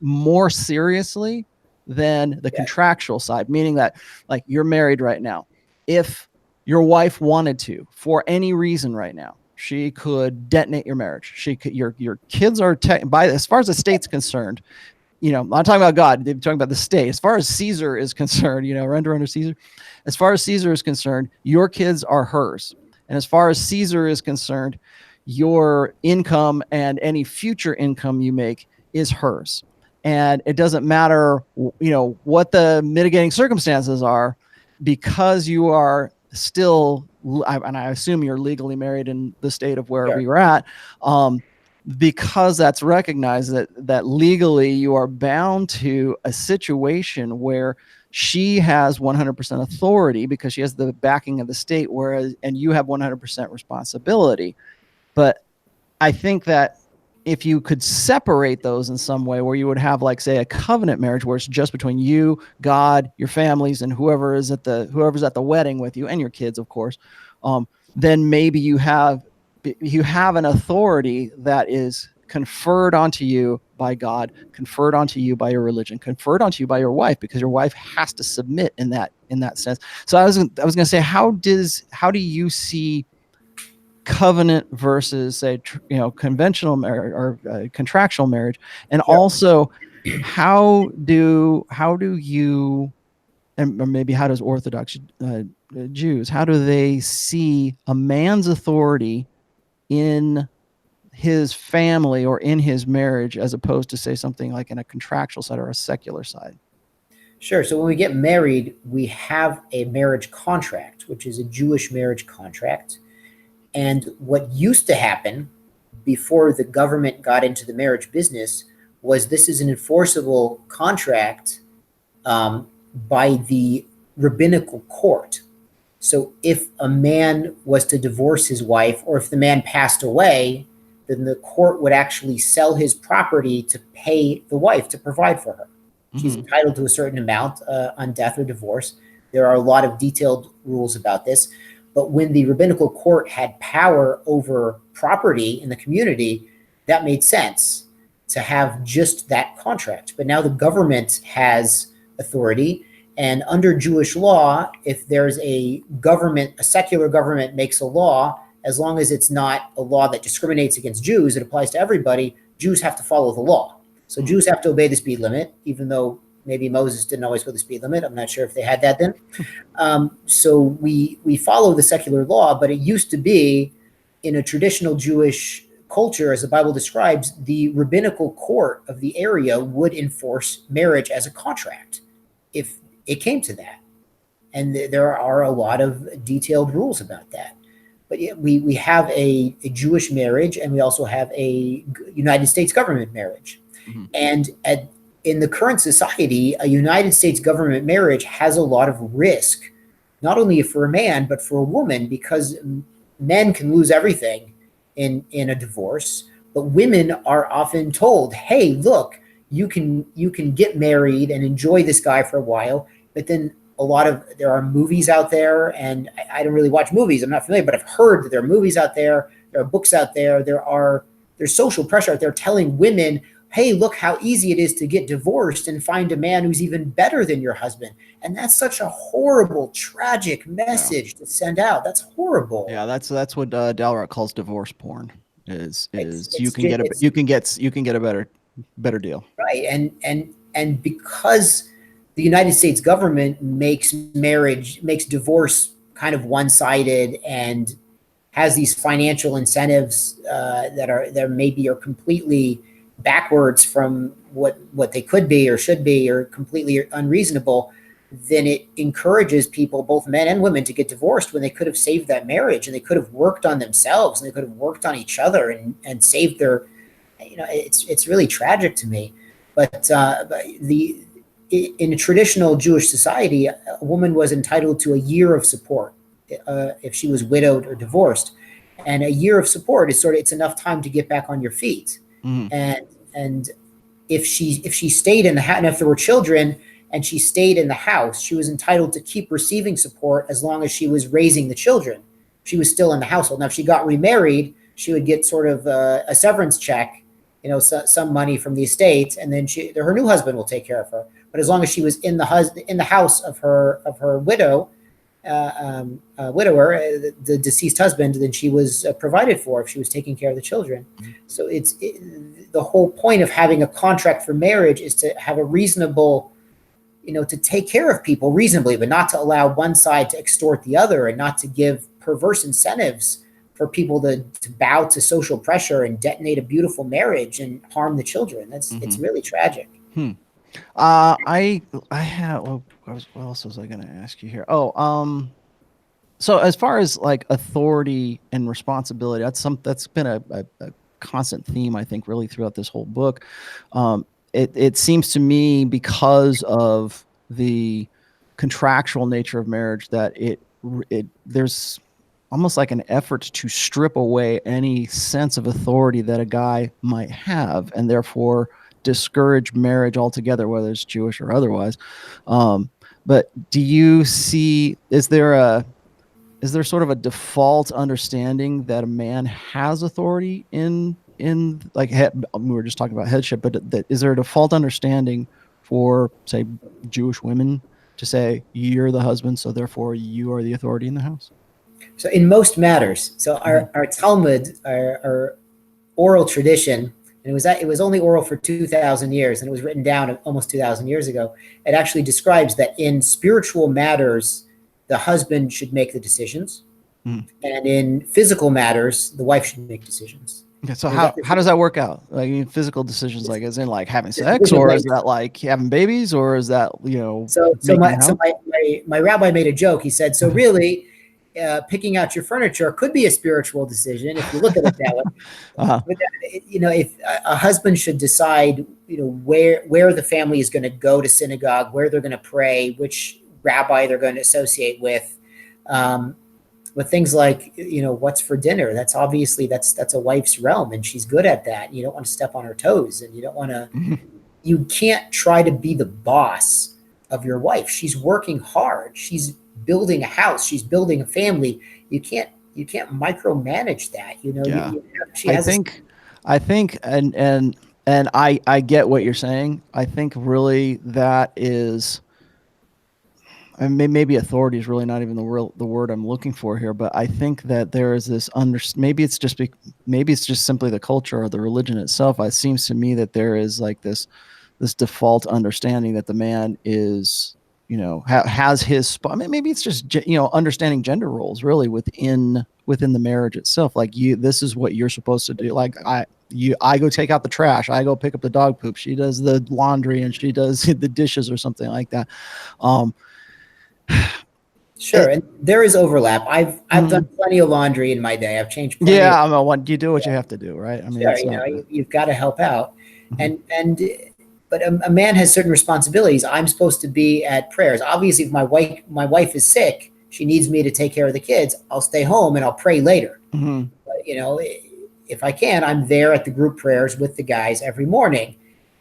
more seriously than the contractual side, meaning that, like, you're married right now. If your wife wanted to, for any reason right now, she could detonate your marriage. She could, your kids are as far as the state's concerned, I'm not talking about God, they're talking about the state. As far as Caesar is concerned, render under Caesar. As far as Caesar is concerned, your kids are hers. And as far as Caesar is concerned, your income and any future income you make is hers. And it doesn't matter, what the mitigating circumstances are, because you are still, and I assume you're legally married in the state of wherever you're at, because that's recognized that legally you are bound to a situation where she has 100% authority because she has the backing of the state, and you have 100% responsibility. But I think that if you could separate those in some way, where you would have, like, say, a covenant marriage where it's just between you, God, your families, and whoever's at the wedding with you, and your kids, of course, then maybe you have an authority that is conferred onto you by God, conferred onto you by your religion, conferred onto you by your wife, because your wife has to submit in that sense. So I was going to say, how do you see covenant versus, say, conventional marriage or contractual marriage? And also, how do you, or maybe how does Orthodox Jews, how do they see a man's authority in his family or in his marriage, as opposed to, say, something like in a contractual side or a secular side? Sure. So when we get married, we have a marriage contract, which is a Jewish marriage contract. And what used to happen before the government got into the marriage business was, this is an enforceable contract by the rabbinical court. So if a man was to divorce his wife, or if the man passed away, then the court would actually sell his property to pay the wife to provide for her. She's entitled to a certain amount on death or divorce. There are a lot of detailed rules about this. But when the rabbinical court had power over property in the community, that made sense to have just that contract. But now the government has authority. And under Jewish law, if there's a secular government makes a law, as long as it's not a law that discriminates against Jews, it applies to everybody, Jews have to follow the law. So Jews have to obey the speed limit, even though maybe Moses didn't always put the speed limit. I'm not sure if they had that then. So we follow the secular law, but it used to be, in a traditional Jewish culture, as the Bible describes, the rabbinical court of the area would enforce marriage as a contract if it came to that. And there are a lot of detailed rules about that. But we have a Jewish marriage, and we also have a United States government marriage. And in the current society, a United States government marriage has a lot of risk, not only for a man, but for a woman, because men can lose everything in a divorce. But women are often told, hey, look, you can get married and enjoy this guy for a while, but then there are movies out there, and I don't really watch movies, I'm not familiar, but I've heard that there are movies out there are books out there, there's social pressure out there telling women, hey, look how easy it is to get divorced and find a man who's even better than your husband. And that's such a horrible, tragic message to send out. That's horrible. Yeah, that's what Dalrot calls divorce porn. You can get a better deal. Right. And because the United States government makes divorce kind of one-sided and has these financial incentives that maybe are completely backwards from what they could be or should be, or completely unreasonable, then it encourages people, both men and women, to get divorced when they could have saved that marriage, and they could have worked on themselves, and they could have worked on each other and saved their, it's really tragic to me. But in a traditional Jewish society, a woman was entitled to a year of support if she was widowed or divorced. And a year of support is it's enough time to get back on your feet. And if she stayed in the house, and if there were children and she stayed in the house, she was entitled to keep receiving support as long as she was raising the children. She was still in the household. Now, if she got remarried, she would get sort of a severance check, some money from the estate, and then her new husband will take care of her. But as long as she was in the house of her widower, the deceased husband, then she was provided for if she was taking care of the children. So the whole point of having a contract for marriage is to have a reasonable, to take care of people reasonably, but not to allow one side to extort the other, and not to give perverse incentives for people to bow to social pressure and detonate a beautiful marriage and harm the children. It's really tragic. I have, what else was I going to ask you here? So as far as like authority and responsibility, that's been a constant theme, I think, really throughout this whole book. It seems to me, because of the contractual nature of marriage, that there's almost like an effort to strip away any sense of authority that a guy might have, and therefore discourage marriage altogether, whether it's Jewish or otherwise. But do you see, is there sort of a default understanding that a man has authority in like, we were just talking about headship, but is there a default understanding for, say, Jewish women to say, you're the husband, so therefore you are the authority in the house? So in most matters, so our Talmud, our oral tradition, and it was only oral for 2,000 years, and it was written down almost 2,000 years ago. It actually describes that in spiritual matters, the husband should make the decisions, and in physical matters, the wife should make decisions. Okay, so how does that work out? Like, physical decisions, like as in like having sex, or is that like having babies, or is that So my rabbi made a joke. He said, so really, picking out your furniture could be a spiritual decision if you look at it that way. But if a husband should decide, where the family is going to go to synagogue, where they're going to pray, which rabbi they're going to associate with things like, what's for dinner. That's obviously that's a wife's realm, and she's good at that. You don't want to step on her toes, and you don't want to. You can't try to be the boss of your wife. She's working hard. She's building a house. She's building a family. You can't micromanage that. Yeah. She has I think, and I get what you're saying. I think really that is. And maybe authority is really not even the word I'm looking for here, but I think that there is this maybe it's just simply the culture or the religion itself. It seems to me that there is like this default understanding that the man is, has his spot. Maybe it's just, understanding gender roles really within the marriage itself. Like, this is what you're supposed to do. Like, I go take out the trash. I go pick up the dog poop. She does the laundry, and she does the dishes or something like that. Sure, and there is overlap. I've done plenty of laundry in my day. I've changed. You do what you have to do, right? I mean, sure, you've got to help out, but a man has certain responsibilities. I'm supposed to be at prayers. Obviously, if my wife is sick, she needs me to take care of the kids. I'll stay home and I'll pray later. But, if I can, I'm there at the group prayers with the guys every morning.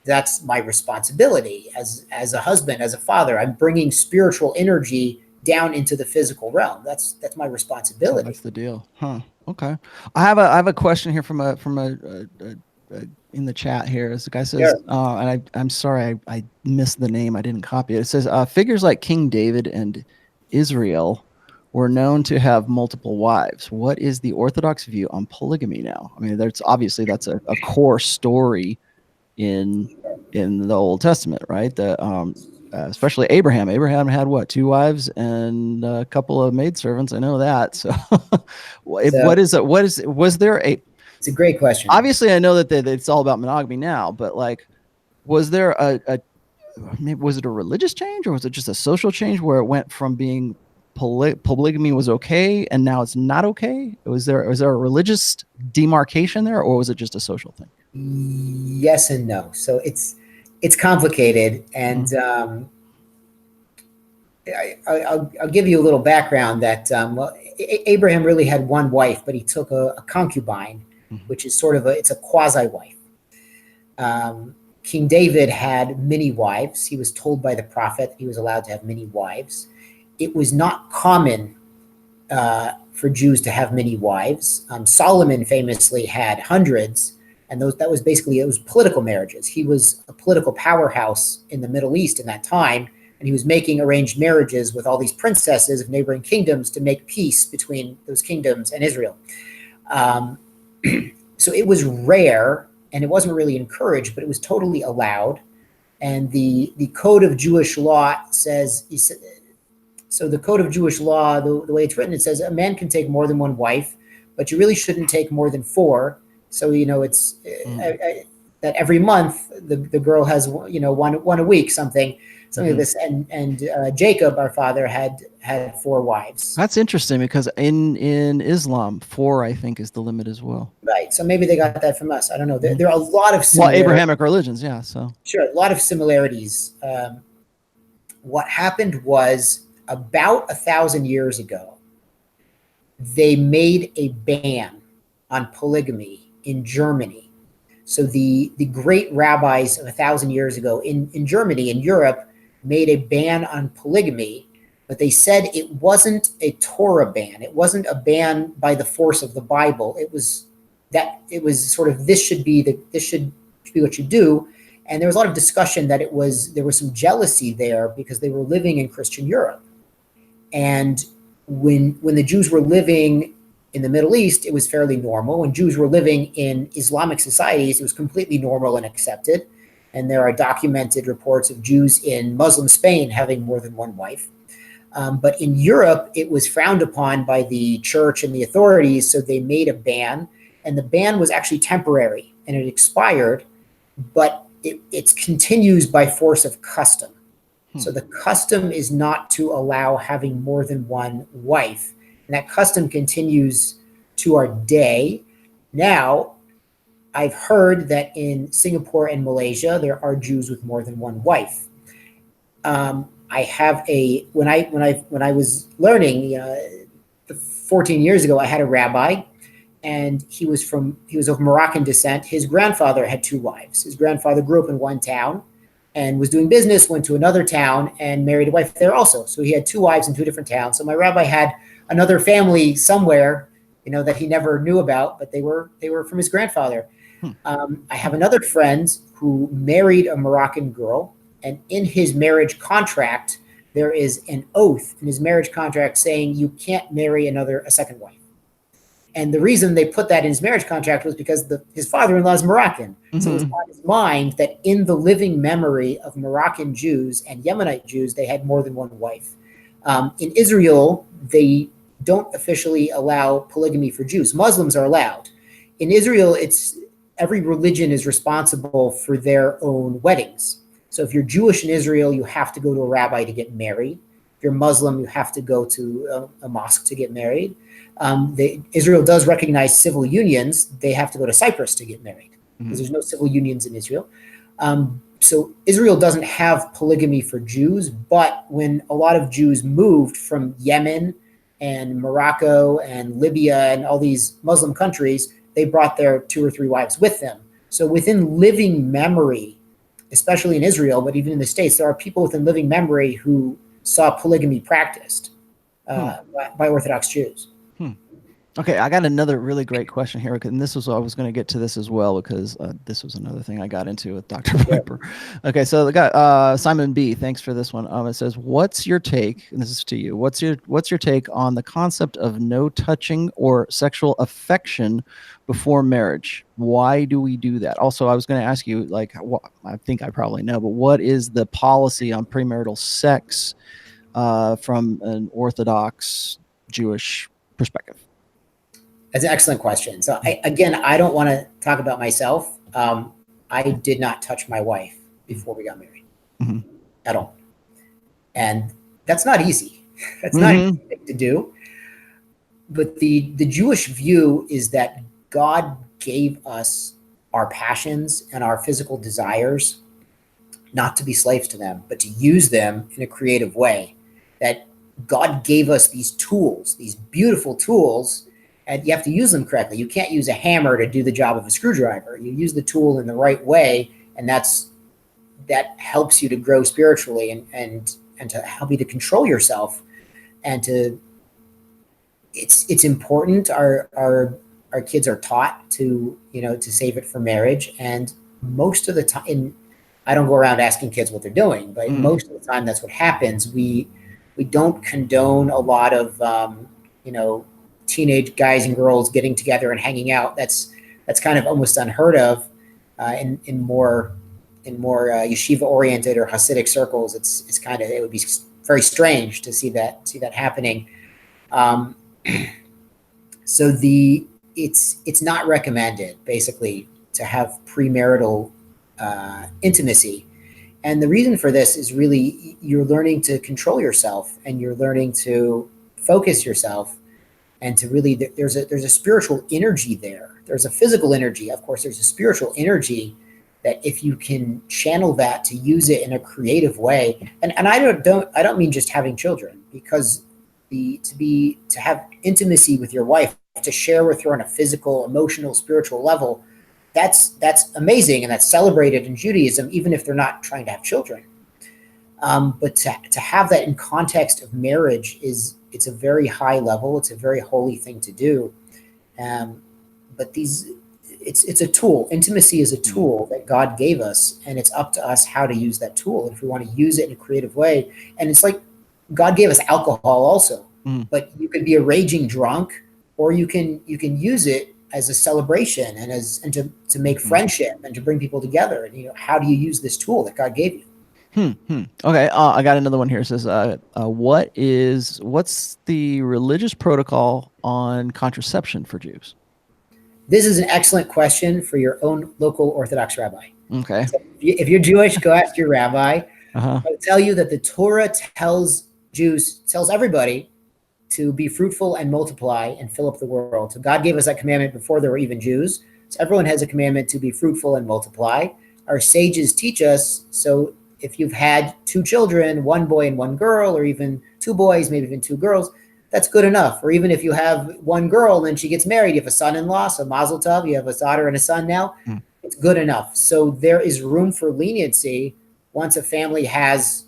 That's my responsibility as a husband, as a father. I'm bringing spiritual energy down into the physical realm. That's my responsibility. That's the deal, huh? Okay. I have a question here from a in the chat here. This guy says, sure. And I'm sorry, I missed the name. I didn't copy it. It says figures like King David and Israel were known to have multiple wives. What is the Orthodox view on polygamy now? I mean, that's a core story in the Old Testament, right? Especially Abraham. Abraham had what, 2 wives and a couple of maidservants. I know that. So, was there a? It's a great question. Obviously, I know that it's all about monogamy now, but like, was there was it a religious change, or was it just a social change where it went from being polygamy was okay and now it's not okay? Was there a religious demarcation there, or was it just a social thing? Yes and no. So it's complicated, and I'll give you a little background that Abraham really had one wife, but he took a concubine, which is sort of it's a quasi wife. King David had many wives. He was told by the prophet he was allowed to have many wives. It was not common for Jews to have many wives. Solomon famously had hundreds, and that was basically, it was political marriages. He was a political powerhouse in the Middle East in that time, and he was making arranged marriages with all these princesses of neighboring kingdoms to make peace between those kingdoms and Israel. So it was rare, and it wasn't really encouraged, but it was totally allowed. And the Code of Jewish Law says, so the Code of Jewish Law, the way it's written, it says a man can take more than one wife, but you really shouldn't take more than four. So, it's that every month the girl has, one a week, something like this. And Jacob, our father, had four wives. That's interesting, because in Islam, 4, I think, is the limit as well. Right. So maybe they got that from us. I don't know. There are a lot of similarities. Well, Abrahamic religions, yeah. So sure, a lot of similarities. What happened was, about 1,000 years ago, they made a ban on polygamy in Germany. So the great rabbis of 1,000 years ago in Germany, in Europe, made a ban on polygamy, but they said it wasn't a Torah ban. It wasn't a ban by the force of the Bible. It was sort of, this should be what you do. And there was a lot of discussion that there was some jealousy there, because they were living in Christian Europe. And when the Jews were living in the Middle East, it was fairly normal. When Jews were living in Islamic societies, it was completely normal and accepted. And there are documented reports of Jews in Muslim Spain having more than one wife. But in Europe, it was frowned upon by the church and the authorities, so they made a ban. And the ban was actually temporary, and it expired, but it continues by force of custom. So the custom is not to allow having more than one wife. And that custom continues to our day. Now, I've heard that in Singapore and Malaysia, there are Jews with more than one wife. I have when I was learning, 14 years ago, I had a rabbi, and he was of Moroccan descent. His grandfather had 2 wives. His grandfather grew up in one town and was doing business, went to another town and married a wife there also. So he had 2 wives in 2 different towns. So my rabbi had another family somewhere, that he never knew about, but they were from his grandfather. I have another friend who married a Moroccan girl, and in his marriage contract, there is an oath in his marriage contract saying you can't marry a second wife. And the reason they put that in his marriage contract was because his father-in-law is Moroccan. So it was on his mind that in the living memory of Moroccan Jews and Yemenite Jews, they had more than one wife. In Israel, they don't officially allow polygamy for Jews. Muslims are allowed. In Israel, every religion is responsible for their own weddings. So if you're Jewish in Israel, you have to go to a rabbi to get married. If you're Muslim, you have to go to a mosque to get married. Israel does recognize civil unions. They have to go to Cyprus to get married, because there's no civil unions in Israel. So Israel doesn't have polygamy for Jews, but when a lot of Jews moved from Yemen and Morocco and Libya and all these Muslim countries, they brought their 2 or 3 wives with them. So within living memory, especially in Israel, but even in the States, there are people within living memory who saw polygamy practiced by Orthodox Jews. Okay, I got another really great question here, and I was going to get to this as well, because this was another thing I got into with Dr. Piper. Okay, so the guy Simon B, thanks for this one. It says, "What's your take?" And this is to you. What's your take on the concept of no touching or sexual affection before marriage? Why do we do that? Also, I was going to ask you, I think I probably know, but what is the policy on premarital sex from an Orthodox Jewish perspective? That's an excellent question. So I don't want to talk about myself. I did not touch my wife before we got married at all. And that's not easy. That's not easy to do. But the Jewish view is that God gave us our passions and our physical desires not to be slaves to them, but to use them in a creative way. That God gave us these tools, these beautiful tools, and you have to use them correctly. You can't use a hammer to do the job of a screwdriver. You use the tool in the right way, and that's that helps you to grow spiritually and to help you to control yourself and to it's important. Our kids are taught to, you know, to save it for marriage. And most of the time, I don't go around asking kids what they're doing, but most of the time that's what happens. We don't condone a lot of, you know, teenage guys and girls getting together and hanging out. That's kind of almost unheard of in more yeshiva oriented or Hasidic circles. It's kind of, it would be very strange to see that happening. So it's not recommended basically to have premarital intimacy. And the reason for this is really you're learning to control yourself and you're learning to focus yourself and to really, there's a spiritual energy there. There's a physical energy. Of course, there's a spiritual energy that if you can channel that to use it in a creative way. And I don't mean just having children, because to have intimacy with your wife, to share with her on a physical, emotional, spiritual level, that's amazing, and that's celebrated in Judaism, even if they're not trying to have children. But to have that in context of marriage it's a very high level. It's a very holy thing to do. But it's a tool. Intimacy is a tool that God gave us, and it's up to us how to use that tool. And if we want to use it in a creative way, and it's like God gave us alcohol also, but you could be a raging drunk, or you can use it as a celebration and to make friendship and to bring people together. And, you know, how do you use this tool that God gave you? Okay. I got another one here. It says, what's the religious protocol on contraception for Jews? This is an excellent question for your own local Orthodox rabbi. Okay. So if you're Jewish, go ask your rabbi. Uh-huh. I'll tell you that the Torah tells everybody to be fruitful and multiply and fill up the world. So God gave us that commandment before there were even Jews. So everyone has a commandment to be fruitful and multiply. Our sages teach us, so if you've had two children, one boy and one girl, or even two boys, maybe even two girls, that's good enough. Or even if you have one girl and she gets married, you have a son-in-law, so mazel tov, you have a daughter and a son now, it's good enough. So there is room for leniency once a family has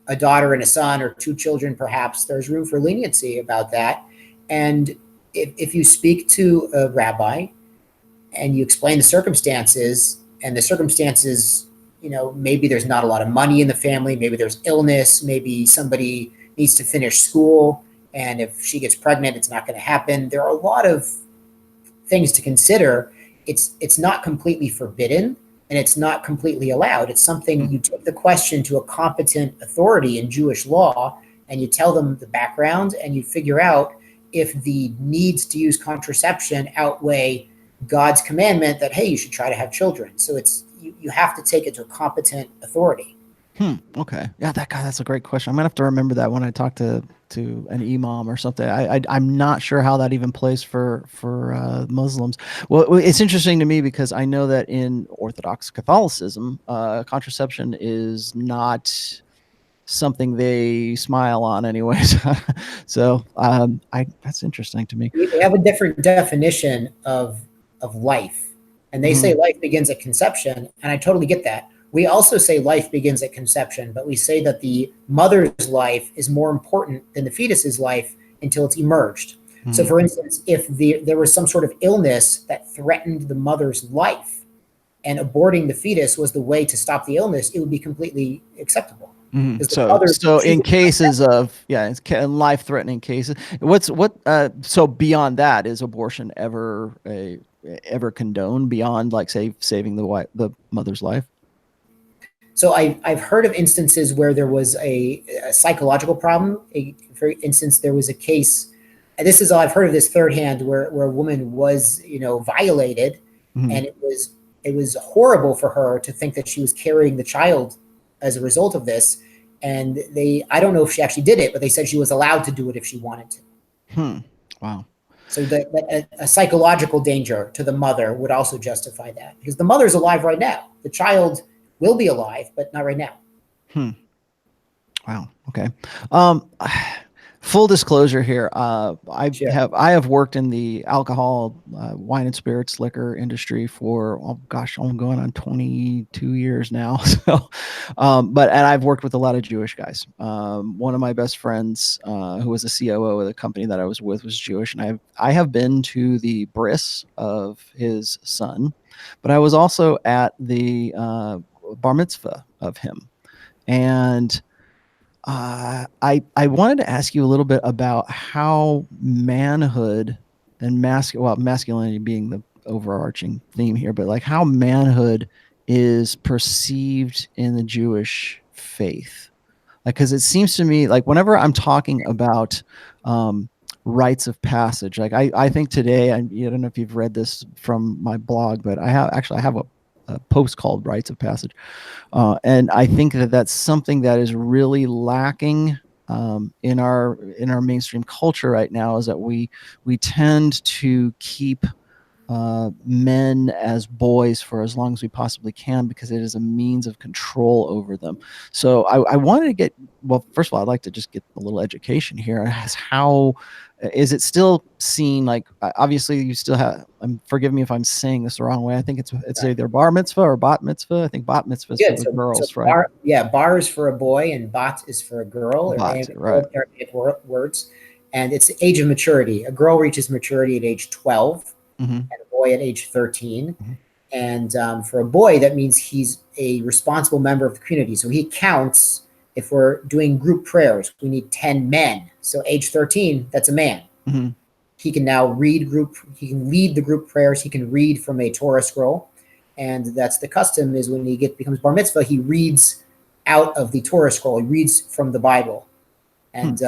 a daughter and a son, or two children perhaps. There's room for leniency about that. And if you speak to a rabbi and you explain the circumstances, you know, maybe there's not a lot of money in the family, maybe there's illness, maybe somebody needs to finish school, and if she gets pregnant, it's not going to happen. There are a lot of things to consider. It's not completely forbidden, and it's not completely allowed. It's something, you take the question to a competent authority in Jewish law, and you tell them the background, and you figure out if the needs to use contraception outweigh God's commandment that, hey, you should try to have children. So you have to take it to a competent authority. Okay. Yeah, that's a great question. I'm gonna have to remember that when I talk to an imam or something. I'm not sure how that even plays for Muslims. Well, it's interesting to me because I know that in Orthodox Catholicism, contraception is not something they smile on anyways. So that's interesting to me. They have a different definition of life, and they say life begins at conception, and I totally get that. We also say life begins at conception, but we say that the mother's life is more important than the fetus's life until it's emerged. So for instance, if there was some sort of illness that threatened the mother's life and aborting the fetus was the way to stop the illness, it would be completely acceptable. So in cases of, in life-threatening cases, so beyond that, is abortion ever condoned beyond, like, say, saving the mother's life? So I've heard of instances where there was a psychological problem. For instance, there was a case, and this is all I've heard of this third hand, where a woman was, violated, and it was horrible for her to think that she was carrying the child as a result of this. And I don't know if she actually did it, but they said she was allowed to do it if she wanted to. Wow. So a psychological danger to the mother would also justify that, because the mother's alive right now. The child will be alive, but not right now. Wow. Okay. Full disclosure here. I Sure. have worked in the alcohol, wine and spirits, liquor industry for, oh gosh, I'm going on 22 years now. So, and I've worked with a lot of Jewish guys. One of my best friends, who was the COO of the company that I was with, was Jewish, and I have been to the bris of his son, but I was also at the bar mitzvah of him, and I wanted to ask you a little bit about how manhood and masculinity being the overarching theme here, but like how manhood is perceived in the Jewish faith. Like, because it seems to me like whenever I'm talking about rites of passage, like I think today, I don't know if you've read this from my blog, but I have a post called Rites of Passage. And I think that that's something that is really lacking in our mainstream culture right now, is that we tend to keep men as boys for as long as we possibly can, because it is a means of control over them. So I wanted to get, well, first of all, I'd like to just get a little education here as how is it still seen, like obviously you still have, forgive me if I'm saying this the wrong way, I think it's Right. either bar mitzvah or bat mitzvah. I think bat mitzvah is for Good. the So girls, right? bar is for a boy and bat is for a girl, or Bat, right. Aramaic words. And it's the age of maturity. A girl reaches maturity at age 12 Hmm. and a boy at age 13. Hmm. And for a boy, that means he's a responsible member of the community. So he counts. If we're doing group prayers, we need 10 men. So age 13, that's a man. Hmm. He can now he can lead the group prayers. He can read from a Torah scroll. And that's the custom, is when he becomes bar mitzvah, he reads out of the Torah scroll. He reads from the Bible, and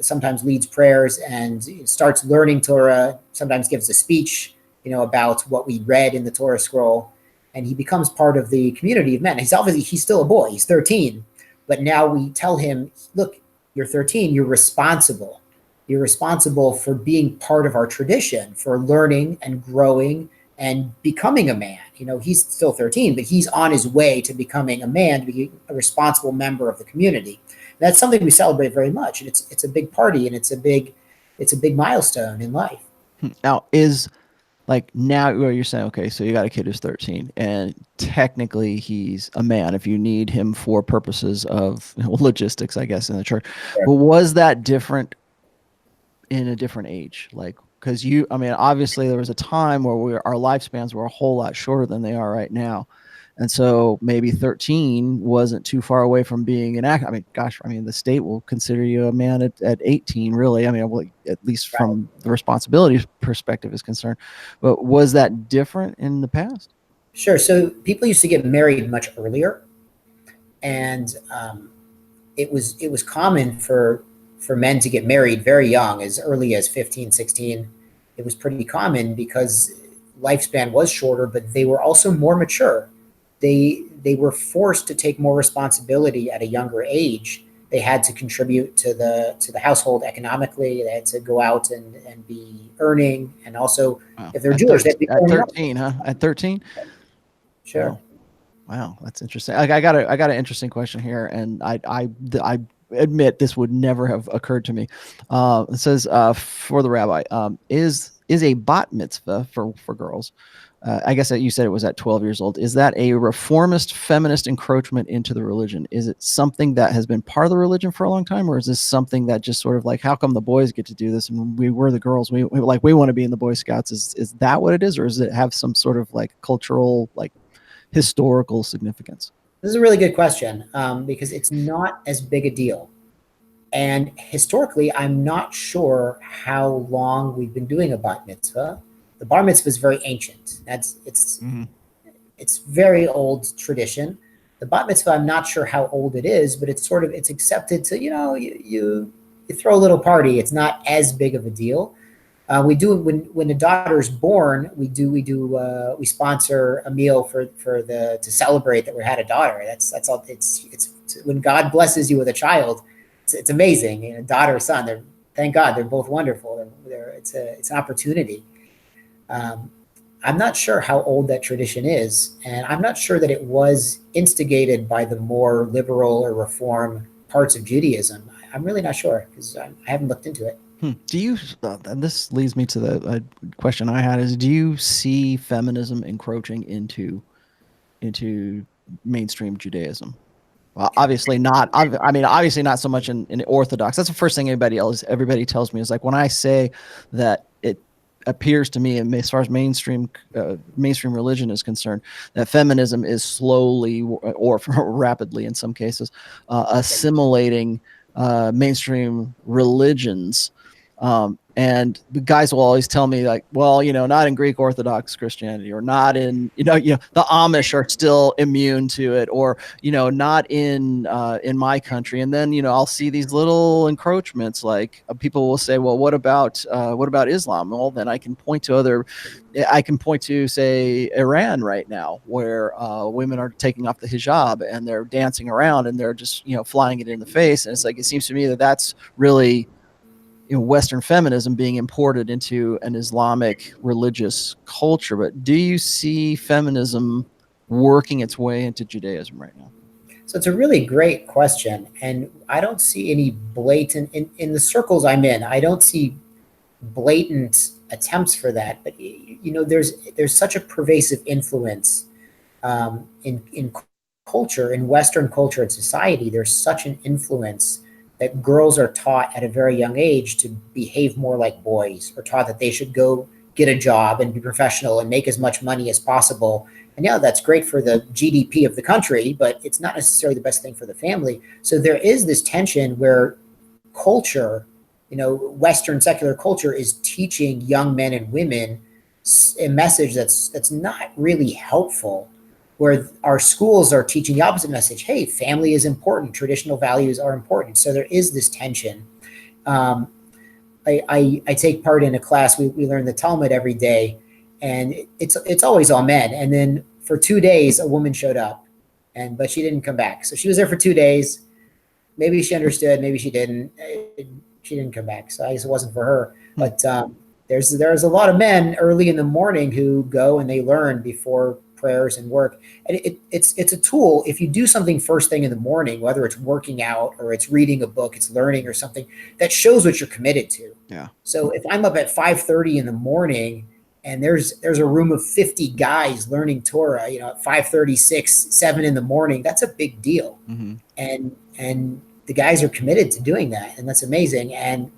sometimes leads prayers and starts learning Torah, sometimes gives a speech, about what we read in the Torah scroll. And he becomes part of the community of men. He's still a boy. He's 13. But now we tell him, look, you're 13. You're responsible. You're responsible for being part of our tradition, for learning and growing and becoming a man. He's still 13, but he's on his way to becoming a man, to be a responsible member of the community. And that's something we celebrate very much. And it's a big party, and it's a big milestone in life. Now is, like, now where you're saying, okay, so you got a kid who's 13 and technically he's a man if you need him for purposes of logistics, I guess, in the church. Sure. But was that different in a different age? Like, because I mean, obviously there was a time where our lifespans were a whole lot shorter than they are right now. And so maybe 13 wasn't too far away from being an act. I mean, gosh, I mean, the state will consider you a man at 18, really. I mean, well, at least from the responsibility perspective is concerned. But was that different in the past? Sure. So people used to get married much earlier, and it was common for men to get married very young, as early as 15, 16. It was pretty common because lifespan was shorter, but they were also more mature. They were forced to take more responsibility at a younger age. They had to contribute to the household economically. They had to go out and be earning, and also, Wow. if they're Jewish, they'd be At growing up. 13, huh? At 13? Sure. Wow. Wow, that's interesting. I got an interesting question here, and I admit this would never have occurred to me. It says, for the rabbi, is a bat mitzvah for girls? I guess that you said it was at 12 years old. Is that a reformist feminist encroachment into the religion? Is it something that has been part of the religion for a long time, or is this something that just sort of like, how come the boys get to do this and we're the girls? We want to be in the Boy Scouts. Is that what it is, or does it have some sort of like cultural, like historical significance? This is a really good question, because it's not as big a deal. And historically, I'm not sure how long we've been doing a bat mitzvah. The bar mitzvah is very ancient. Mm-hmm. It's very old tradition. The bat mitzvah, I'm not sure how old it is, but it's accepted to, you throw a little party. It's not as big of a deal. We do, when the daughter's born, we sponsor a meal to celebrate that we had a daughter. That's all. It's when God blesses you with a child, it's amazing. Daughter, son. Thank God, they're both wonderful. It's an opportunity. I'm not sure how old that tradition is, and I'm not sure that it was instigated by the more liberal or reform parts of Judaism. I'm really not sure because I haven't looked into it. Do you, and this leads me to the question I had, is do you see feminism encroaching into mainstream Judaism? Well, obviously not. I mean, obviously not so much in Orthodox. That's the first thing everybody tells me is like when I say that it appears to me, and as far as mainstream religion is concerned, that feminism is slowly or rapidly in some cases assimilating mainstream religions. And the guys will always tell me like, well, not in Greek Orthodox Christianity, or not in, the Amish are still immune to it, or, not in my country. And then, I'll see these little encroachments, like people will say, well, what about Islam? Well, then I can point to, say, Iran right now, where women are taking off the hijab and they're dancing around and they're just, flying it in the face. And it's like, it seems to me that that's really, Western feminism being imported into an Islamic religious culture. But do you see feminism working its way into Judaism right now? So it's a really great question. And I don't see any blatant, in the circles I'm in, I don't see blatant attempts for that. But, there's such a pervasive influence in culture, in Western culture and society. There's such an influence that girls are taught at a very young age to behave more like boys, or taught that they should go get a job and be professional and make as much money as possible. And yeah, that's great for the GDP of the country, but it's not necessarily the best thing for the family. So there is this tension where culture, Western secular culture, is teaching young men and women a message that's not really helpful, where our schools are teaching the opposite message. Hey, family is important. Traditional values are important. So there is this tension. I take part in a class. We learn the Talmud every day, and it's always all men. And then for 2 days, a woman showed up, but she didn't come back. So she was there for 2 days. Maybe she understood, maybe she didn't. She didn't come back. So I guess it wasn't for her. But there's a lot of men early in the morning who go and they learn before prayers and work. And it's a tool. If you do something first thing in the morning, whether it's working out or it's reading a book, it's learning or something, that shows what you're committed to. Yeah. So if I'm up at 5:30 in the morning and there's a room of 50 guys learning Torah, at 5:36, 7 in the morning, that's a big deal. Mm-hmm. And the guys are committed to doing that, and that's amazing. And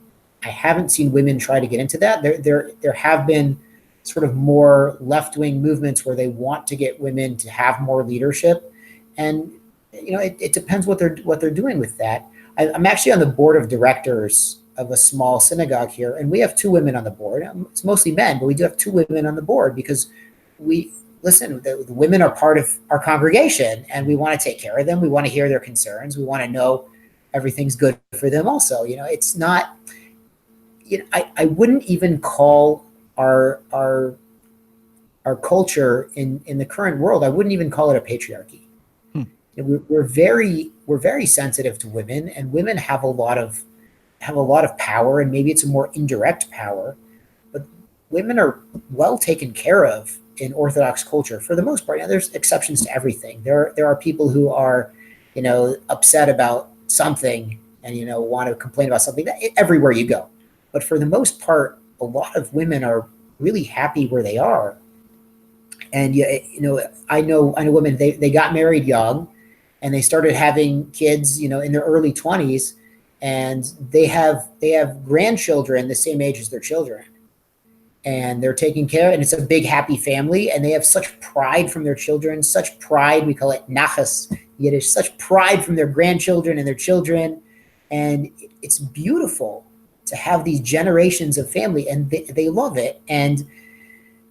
I haven't seen women try to get into that. There have been sort of more left-wing movements where they want to get women to have more leadership, and it depends what they're doing with that. I'm actually on the board of directors of a small synagogue here, and we have 2 women on the board. It's mostly men, but we do have 2 women on the board because the women are part of our congregation, and we want to take care of them. We want to hear their concerns. We want to know everything's good for them also. It's not, I wouldn't even call our culture in the current world, I wouldn't even call it a patriarchy. We're very sensitive to women, and women have a lot of power, and maybe it's a more indirect power, but women are well taken care of in Orthodox culture for the most part. There's exceptions to everything. There are people who are, upset about something and want to complain about something everywhere you go. But for the most part, a lot of women are really happy where they are. And I know women, they got married young and they started having kids, in their early 20s, and they have grandchildren the same age as their children. And they're taking care, and it's a big happy family, and they have such pride from their children, such pride, we call it nachas Yiddish, such pride from their grandchildren and their children. And it's beautiful to have these generations of family, and they love it. And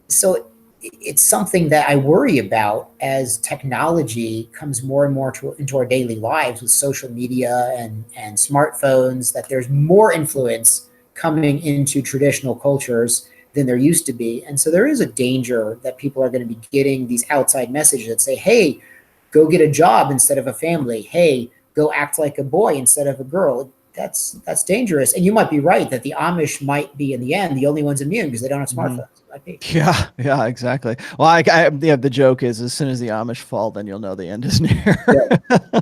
so it's something that I worry about as technology comes more and more into our daily lives with social media and smartphones, that there's more influence coming into traditional cultures than there used to be. And so there is a danger that people are going to be getting these outside messages that say, hey, go get a job instead of a family. Hey, go act like a boy instead of a girl. That's dangerous. And you might be right that the Amish might be, in the end, the only ones immune because they don't have smartphones. Yeah, exactly. Well, the joke is, as soon as the Amish fall, then you'll know the end is near. Yeah.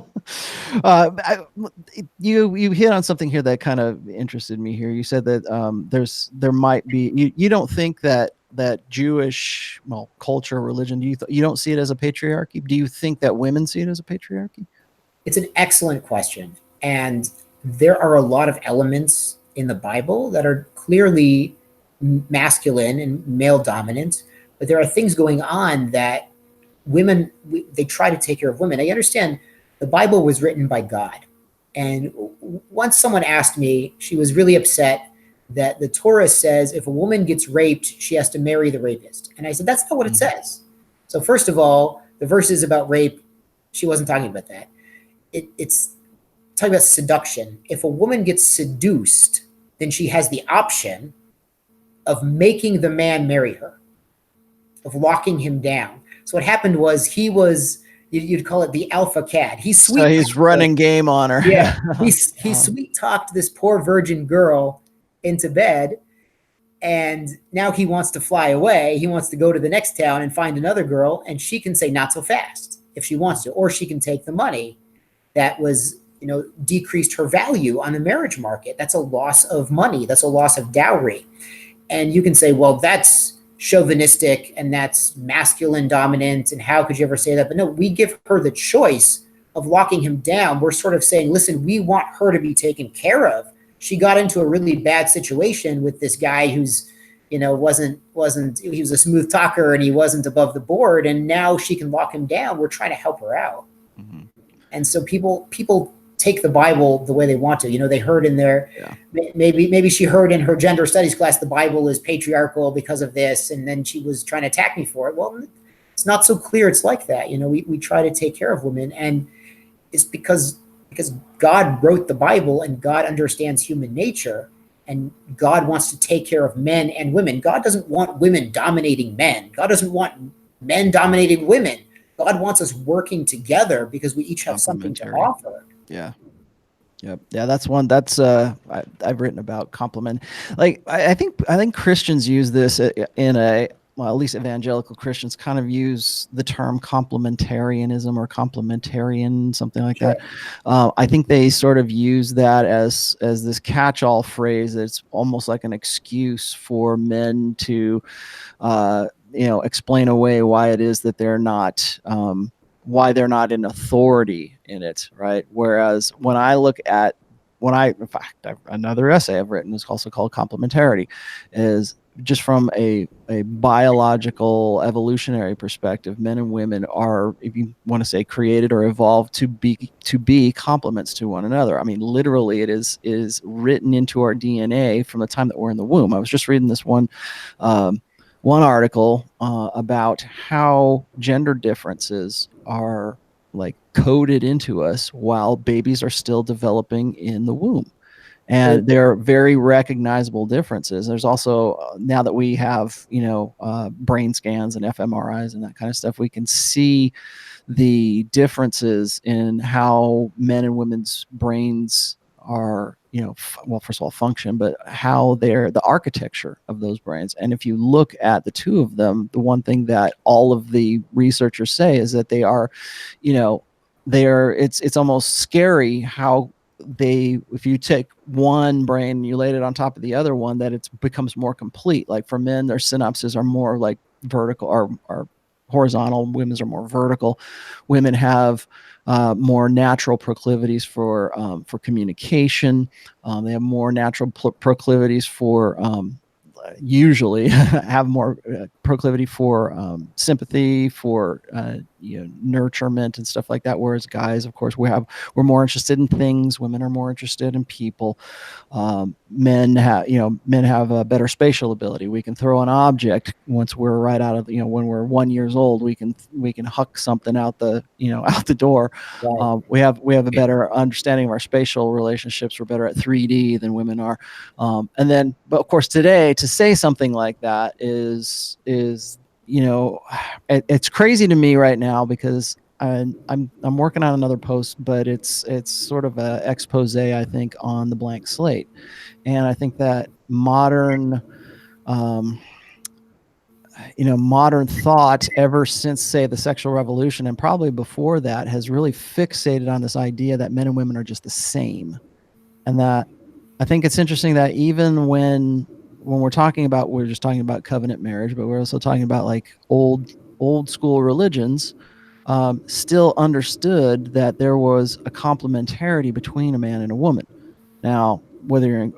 You hit on something here that kind of interested me here. You said that there might be, you don't think that Jewish, well, culture, religion, you don't see it as a patriarchy? Do you think that women see it as a patriarchy? It's an excellent question. And there are a lot of elements in the Bible that are clearly masculine and male dominant, but there are things going on that women, they try to take care of women. I understand the Bible was written by God. And once someone asked me, she was really upset that the Torah says if a woman gets raped, she has to marry the rapist. And I said, that's not what it says. So, first of all, the verses about rape, she wasn't talking about that. It's talking about seduction. If a woman gets seduced, then she has the option of making the man marry her, of locking him down. So what happened was he was, you'd call it the alpha cat. So he's running game on her. Yeah, he sweet talked this poor virgin girl into bed, and now he wants to fly away. He wants to go to the next town and find another girl, and she can say not so fast if she wants to, or she can take the money that was, decreased her value on the marriage market. That's a loss of money. That's a loss of dowry. And you can say, well, that's chauvinistic and that's masculine dominant. And how could you ever say that? But no, we give her the choice of locking him down. We're sort of saying, listen, we want her to be taken care of. She got into a really bad situation with this guy who's, wasn't, he was a smooth talker and he wasn't above the board. And now she can lock him down. We're trying to help her out. Mm-hmm. And so people take the Bible the way they want to. They heard in their, maybe she heard in her gender studies class, the Bible is patriarchal because of this. And then she was trying to attack me for it. Well, it's not so clear it's like that. We try to take care of women, and it's because God wrote the Bible and God understands human nature, and God wants to take care of men and women. God doesn't want women dominating men. God doesn't want men dominating women. God wants us working together because we each have something to offer. Yeah. Yep. Yeah, that's one that's I've written about complement. Like I think Christians use this in a, well, at least evangelical Christians kind of use the term complementarianism or complementarian, something like that. I think they sort of use that as this catch-all phrase that's almost like an excuse for men to explain away why it is that they're not in authority in it, right? Whereas when I look at, in fact, another essay I've written is also called Complementarity, is just from a biological evolutionary perspective, men and women are, if you want to say, created or evolved to be complements to one another. I mean, literally, it is written into our DNA from the time that we're in the womb. I was just reading this one article about how gender differences are like coded into us while babies are still developing in the womb. And they're very recognizable differences. There's also, now that we have, brain scans and fMRIs and that kind of stuff, we can see the differences in how men and women's brains are, well, first of all, function, but how the architecture of those brains. And if you look at the two of them, the one thing that all of the researchers say is that they are, it's almost scary how if you take one brain and you laid it on top of the other one, that it becomes more complete. Like for men, their synapses are more like vertical or horizontal. Women's are more vertical. Women have more natural proclivities for communication. They have more natural proclivities for usually have more proclivity for sympathy, for nurturement and stuff like that. Whereas guys, of course, we're more interested in things. Women are more interested in people. Men have a better spatial ability. We can throw an object once we're right out of when we're 1 year old. We can huck something out the door. Right. We have a better understanding of our spatial relationships. We're better at 3D than women are. But of course, today to say something like that is it's crazy to me right now, because I'm working on another post, but it's sort of a expose, I think, on the blank slate. And I think that modern modern thought ever since, say, the sexual revolution, and probably before that, has really fixated on this idea that men and women are just the same. And that I think it's interesting that even when we're just talking about covenant marriage, but we're also talking about like old school religions, still understood that there was a complementarity between a man and a woman. Now, whether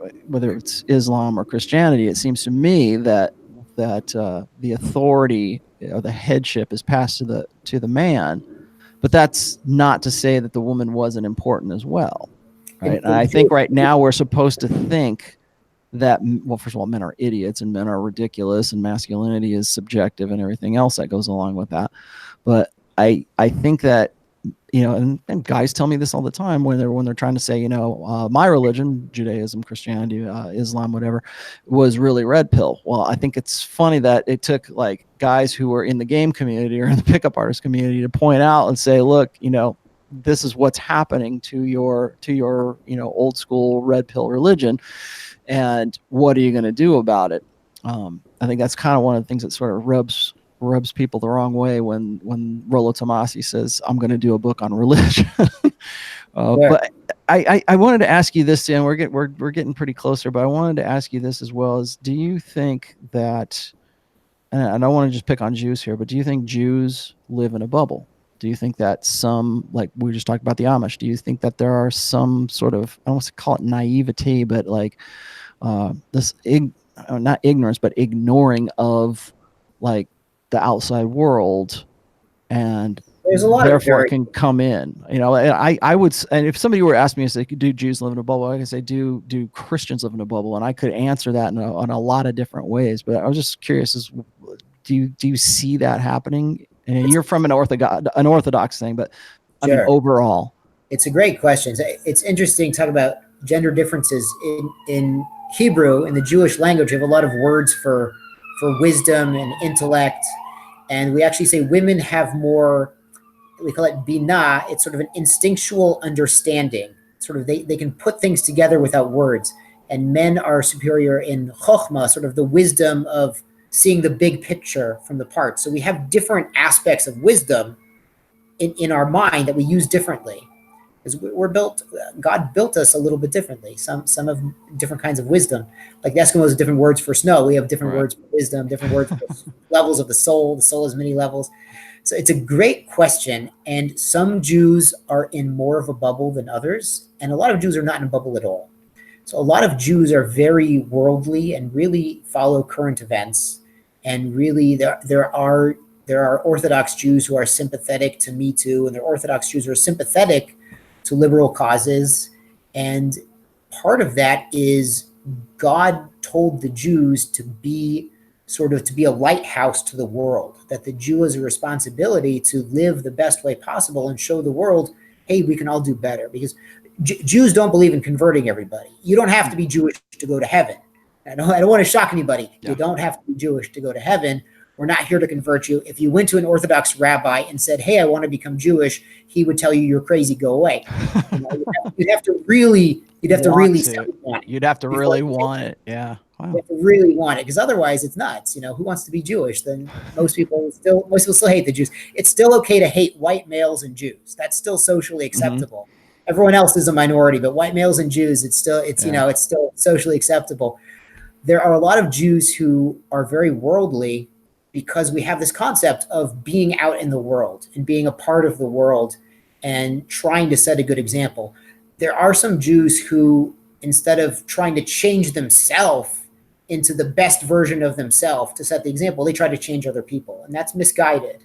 it's Islam or Christianity, it seems to me that the authority or the headship is passed to the man, but that's not to say that the woman wasn't important as well, right? And I think right now we're supposed to think that, well, first of all, men are idiots and men are ridiculous and masculinity is subjective and everything else that goes along with that. But I think that, and guys tell me this all the time when they're trying to say, my religion, Judaism, Christianity, Islam, whatever, was really red pill. Well, I think it's funny that it took like guys who were in the game community or in the pickup artist community to point out and say, look, this is what's happening to your old school red pill religion, and what are you going to do about it? I think that's kind of one of the things that sort of rubs people the wrong way when Rollo Tomassi says, I'm going to do a book on religion. But I wanted to ask you this, and we're getting pretty closer, but I wanted to ask you this as well, is do you think that, and I don't want to just pick on Jews here, but do you think Jews live in a bubble? Do you think that some, like we just talked about the Amish, do you think that there are some sort of, I don't want to call it naivety, but like this, not ignorance, but ignoring of like the outside world, and there's a lot therefore can come in, I would, and if somebody were asking me, say, do Jews live in a bubble? I could say, do Christians live in a bubble? And I could answer that in a lot of different ways, but I was just curious, do you see that happening? And you're from an orthodox thing, but sure. I mean, overall, it's a great question. It's interesting to talk about gender differences in Hebrew, in the Jewish language. We have a lot of words for wisdom and intellect, and we actually say women have more, we call it binah. It's sort of an instinctual understanding. Sort of they can put things together without words, and men are superior in chokhmah, sort of the wisdom of seeing the big picture from the parts. So we have different aspects of wisdom in our mind that we use differently, because we're built, God built us a little bit differently. Some have different kinds of wisdom. Like the Eskimos have different words for snow. We have different words for wisdom, different words for levels of the soul. The soul has many levels. So it's a great question. And some Jews are in more of a bubble than others. And a lot of Jews are not in a bubble at all. So a lot of Jews are very worldly and really follow current events. And really there are Orthodox Jews who are sympathetic to Me Too, and there are Orthodox Jews who are sympathetic to liberal causes. And part of that is God told the Jews to be a lighthouse to the world, that the Jew has a responsibility to live the best way possible and show the world, hey, we can all do better. Because Jews don't believe in converting everybody. You don't have to be Jewish to go to heaven. I don't want to shock anybody. Yeah. You don't have to be Jewish to go to heaven. We're not here to convert you. If you went to an Orthodox rabbi and said, hey, I want to become Jewish, he would tell you you're crazy, go away. You'd have to really want it. You'd have to really want it. Yeah. Wow. You have to really want it, because otherwise it's nuts. Who wants to be Jewish? Then most people still hate the Jews. It's still okay to hate white males and Jews. That's still socially acceptable. Mm-hmm. Everyone else is a minority, but white males and Jews, it's still socially acceptable. There are a lot of Jews who are very worldly, because we have this concept of being out in the world and being a part of the world and trying to set a good example. There are some Jews who, instead of trying to change themselves into the best version of themselves to set the example, they try to change other people. And that's misguided.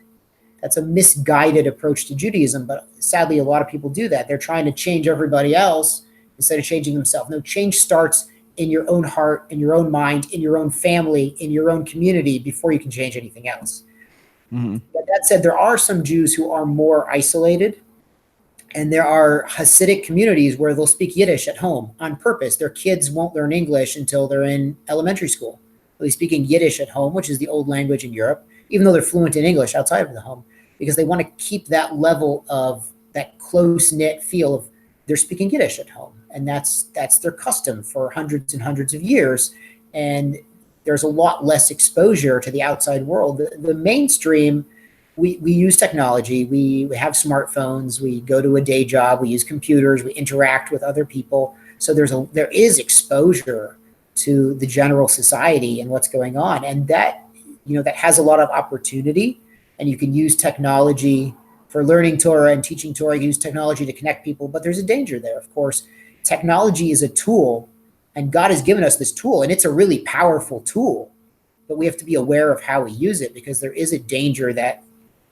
That's a misguided approach to Judaism. But sadly, a lot of people do that. They're trying to change everybody else instead of changing themselves. No, change starts in your own heart, in your own mind, in your own family, in your own community, before you can change anything else. Mm-hmm. But that said, there are some Jews who are more isolated, and there are Hasidic communities where they'll speak Yiddish at home on purpose. Their kids won't learn English until they're in elementary school. They'll be speaking Yiddish at home, which is the old language in Europe, even though they're fluent in English outside of the home, because they want to keep that level of that close-knit feel of they're speaking Yiddish at home. And that's their custom for hundreds and hundreds of years. And there's a lot less exposure to the outside world. The mainstream, we use technology, we have smartphones, we go to a day job, we use computers, we interact with other people. So there is exposure to the general society and what's going on. And that, that has a lot of opportunity, and you can use technology for learning Torah and teaching Torah, use technology to connect people, but there's a danger there. Of course, technology is a tool, and God has given us this tool, and it's a really powerful tool, but we have to be aware of how we use it, because there is a danger that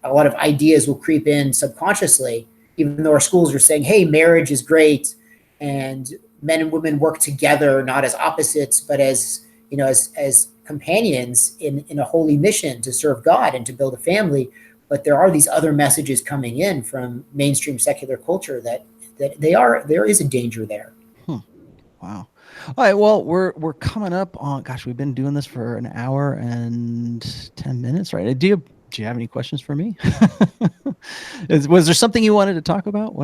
a lot of ideas will creep in subconsciously, even though our schools are saying, hey, marriage is great, and men and women work together, not as opposites, but as companions in a holy mission to serve God and to build a family. But there are these other messages coming in from mainstream secular culture that there is a danger there. Wow. All right. Well, we're coming up on, gosh, we've been doing this for an hour and 10 minutes, right? Do you have any questions for me? Was there something you wanted to talk about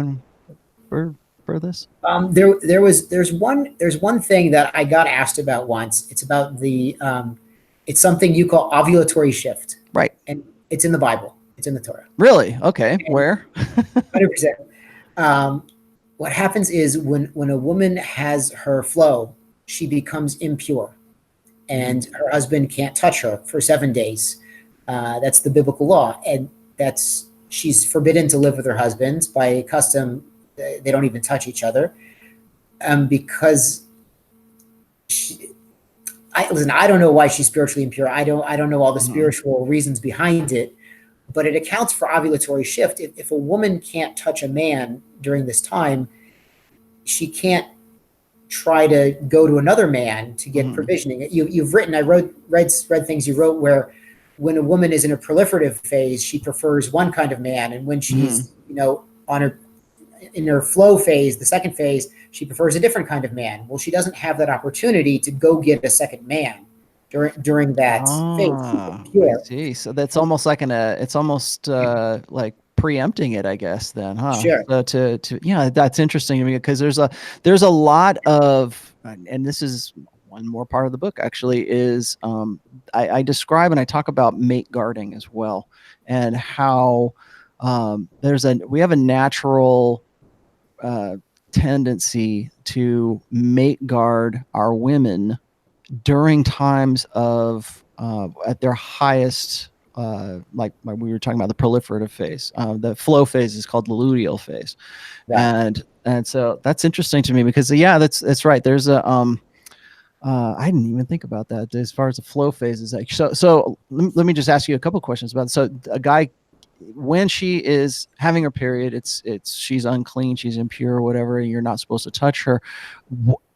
for this? There's one thing that I got asked about once. It's about it's something you call ovulatory shift. Right. And it's in the Bible. It's in the Torah. Really? Okay. And where? 100%. What happens is when a woman has her flow, she becomes impure, and her husband can't touch her for 7 days. That's the biblical law, and she's forbidden to live with her husband. By custom, they don't even touch each other, because I don't know why she's spiritually impure. I don't know all the spiritual reasons behind it, but it accounts for ovulatory shift. If a woman can't touch a man during this time, she can't try to go to another man to get provisioning. You've written, I read things you wrote where when a woman is in a proliferative phase, she prefers one kind of man, and when she's in her flow phase, the second phase, she prefers a different kind of man. Well, she doesn't have that opportunity to go get a second man during that phase. I see. So that's almost like like preempting it, I guess, then, huh? Sure. So yeah, that's interesting to me, because there's a lot of, and this is one more part of the book actually, is I describe and I talk about mate guarding as well, and how we have a natural tendency to mate guard our women during times of at their highest, like we were talking about the proliferative phase. The flow phase is called the luteal phase. Right. And so that's interesting to me, because that's right. There's a I didn't even think about that as far as the flow phases. Like, so let me just ask you a couple questions about it. So a guy, when she is having her period, she's unclean, she's impure, whatever, and you're not supposed to touch her.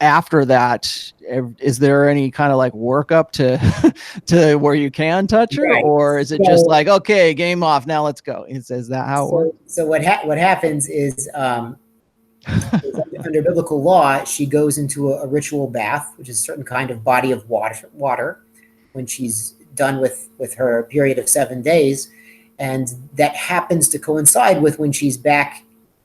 After that, is there any kind of like workup to where you can touch her, right? Or is it just like, okay, game off, now let's go? Is that how it works? So what happens is, under biblical law, she goes into a ritual bath, which is a certain kind of body of water when she's done with her period of 7 days. And that happens to coincide with when she's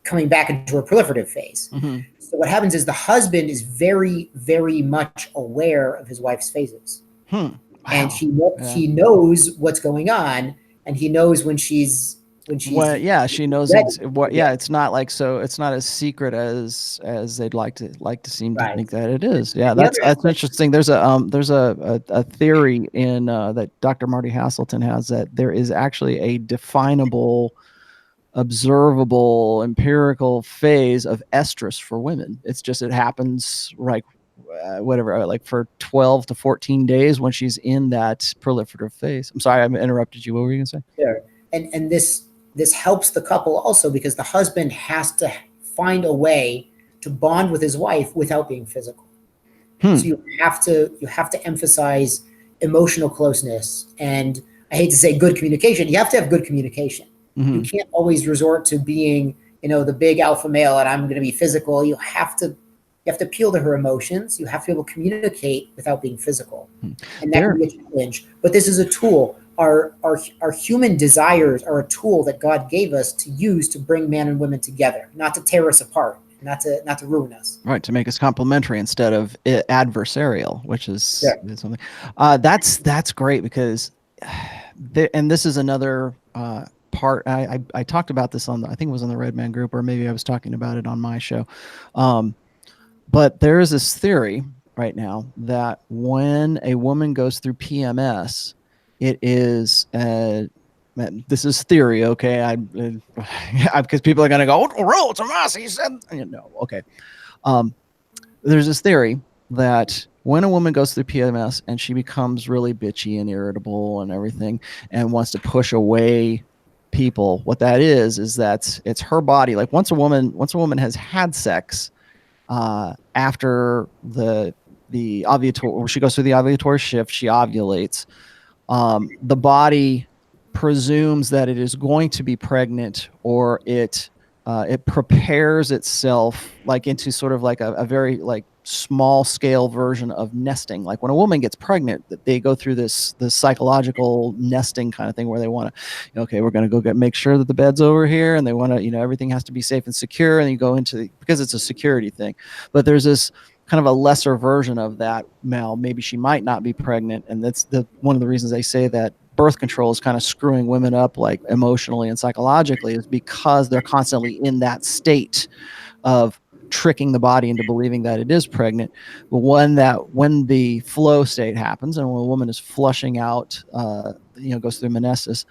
coming back into her proliferative phase. So what happens is the husband is very, very much aware of his wife's phases. Wow. And he knows what's going on, and he knows when she's she knows it's not like, so it's not as secret as they'd like to seem to think that it is. Yeah, that's interesting. There's a theory in that Dr. Marty Hasselton has, that there is actually a definable, observable, empirical phase of estrus for women. It's just, it happens like like for 12 to 14 days when she's in that proliferative phase. I'm sorry, I interrupted you. What were you gonna say? Sure. And this helps the couple also, because the husband has to find a way to bond with his wife without being physical. So you have to emphasize emotional closeness, and I hate to say good communication. You have to have good communication. You can't always resort to being, the big alpha male and I'm going to be physical. You have to appeal to her emotions. You have to be able to communicate without being physical, and that can be a challenge. But this is a tool. Our human desires are a tool that God gave us to use to bring man and women together, not to tear us apart. not to ruin us. Right, to make us complementary instead of adversarial, which is something. That's great because, and this is another part. I talked about this on I think it was on the Red Man group, or maybe I was talking about it on my show. But there is this theory right now that when a woman goes through PMS, it is this is theory, okay? Because people are going to go, oh, real, Tomasi said, no, okay. There's this theory that when a woman goes through PMS and she becomes really bitchy and irritable and everything and wants to push away people, what that is that it's her body. Like once a woman has had sex, after the ovulatory, she goes through the ovulatory shift, she ovulates. The body presumes that it is going to be pregnant, or it prepares itself like into sort of like a very like small scale version of nesting. Like when a woman gets pregnant, they go through this psychological nesting kind of thing where they want to, okay, we're going to go make sure that the bed's over here, and they want to, everything has to be safe and secure, and you go into because it's a security thing. But there's this kind of a lesser version of that. Maybe she might not be pregnant, and that's one of the reasons they say that birth control is kind of screwing women up like emotionally and psychologically, is because they're constantly in that state of tricking the body into believing that it is pregnant. But when the flow state happens, and when a woman is flushing out, goes through menesis,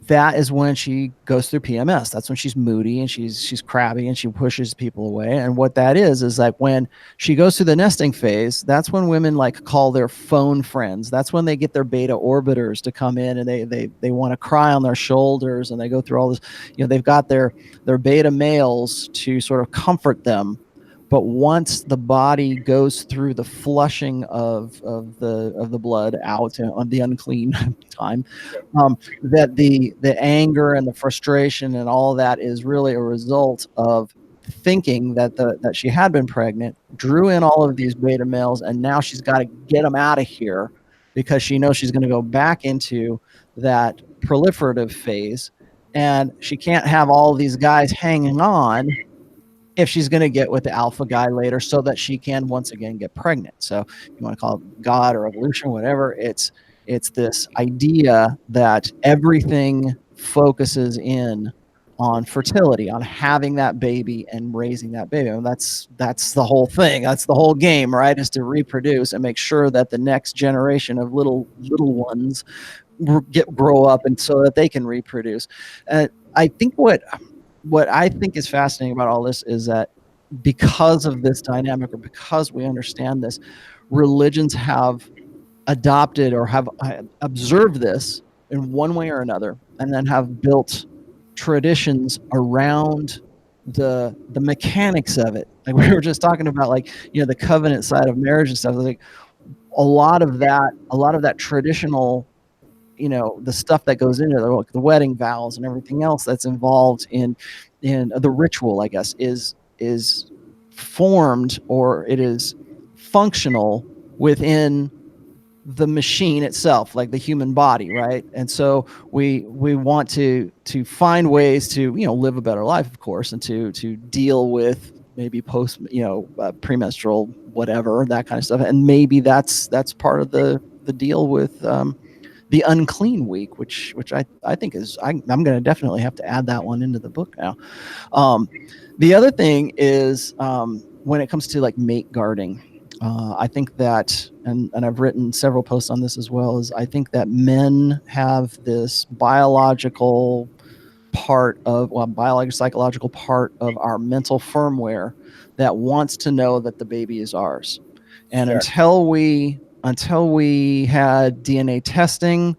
that is when she goes through PMS. That's when she's moody and she's crabby and she pushes people away. And what that is like when she goes through the nesting phase, that's when women like call their phone friends. That's when they get their beta orbiters to come in, and they want to cry on their shoulders, and they go through all this, they've got their beta males to sort of comfort them. But once the body goes through the flushing of the blood out on the unclean time, that the anger and the frustration and all of that is really a result of thinking that she had been pregnant, drew in all of these beta males, and now she's got to get them out of here because she knows she's going to go back into that proliferative phase, and she can't have all of these guys hanging on if she's going to get with the alpha guy later, so that she can once again get pregnant. So you want to call it God or evolution, whatever. It's this idea that everything focuses in on fertility, on having that baby and raising that baby. And that's the whole thing. That's the whole game, right? Is to reproduce and make sure that the next generation of little ones grow up, and so that they can reproduce. I think what I think is fascinating about all this is that because of this dynamic, or because we understand this, religions have adopted or have observed this in one way or another, and then have built traditions around the mechanics of it. Like we were just talking about, like, the covenant side of marriage and stuff. Like a lot of that traditional, the stuff that goes into it, like the wedding vows and everything else that's involved in the ritual, I guess, is formed, or it is functional within the machine itself, like the human body, right? And so we want to find ways to live a better life, of course, and to deal with maybe post premenstrual whatever, that kind of stuff. And maybe that's part of the deal with the unclean week, which I think is, I'm going to definitely have to add that one into the book now. The other thing is when it comes to like mate guarding, I think that, and I've written several posts on this as well, is I think that men have this biological psychological part of our mental firmware that wants to know that the baby is ours. And Sure. until we had DNA testing,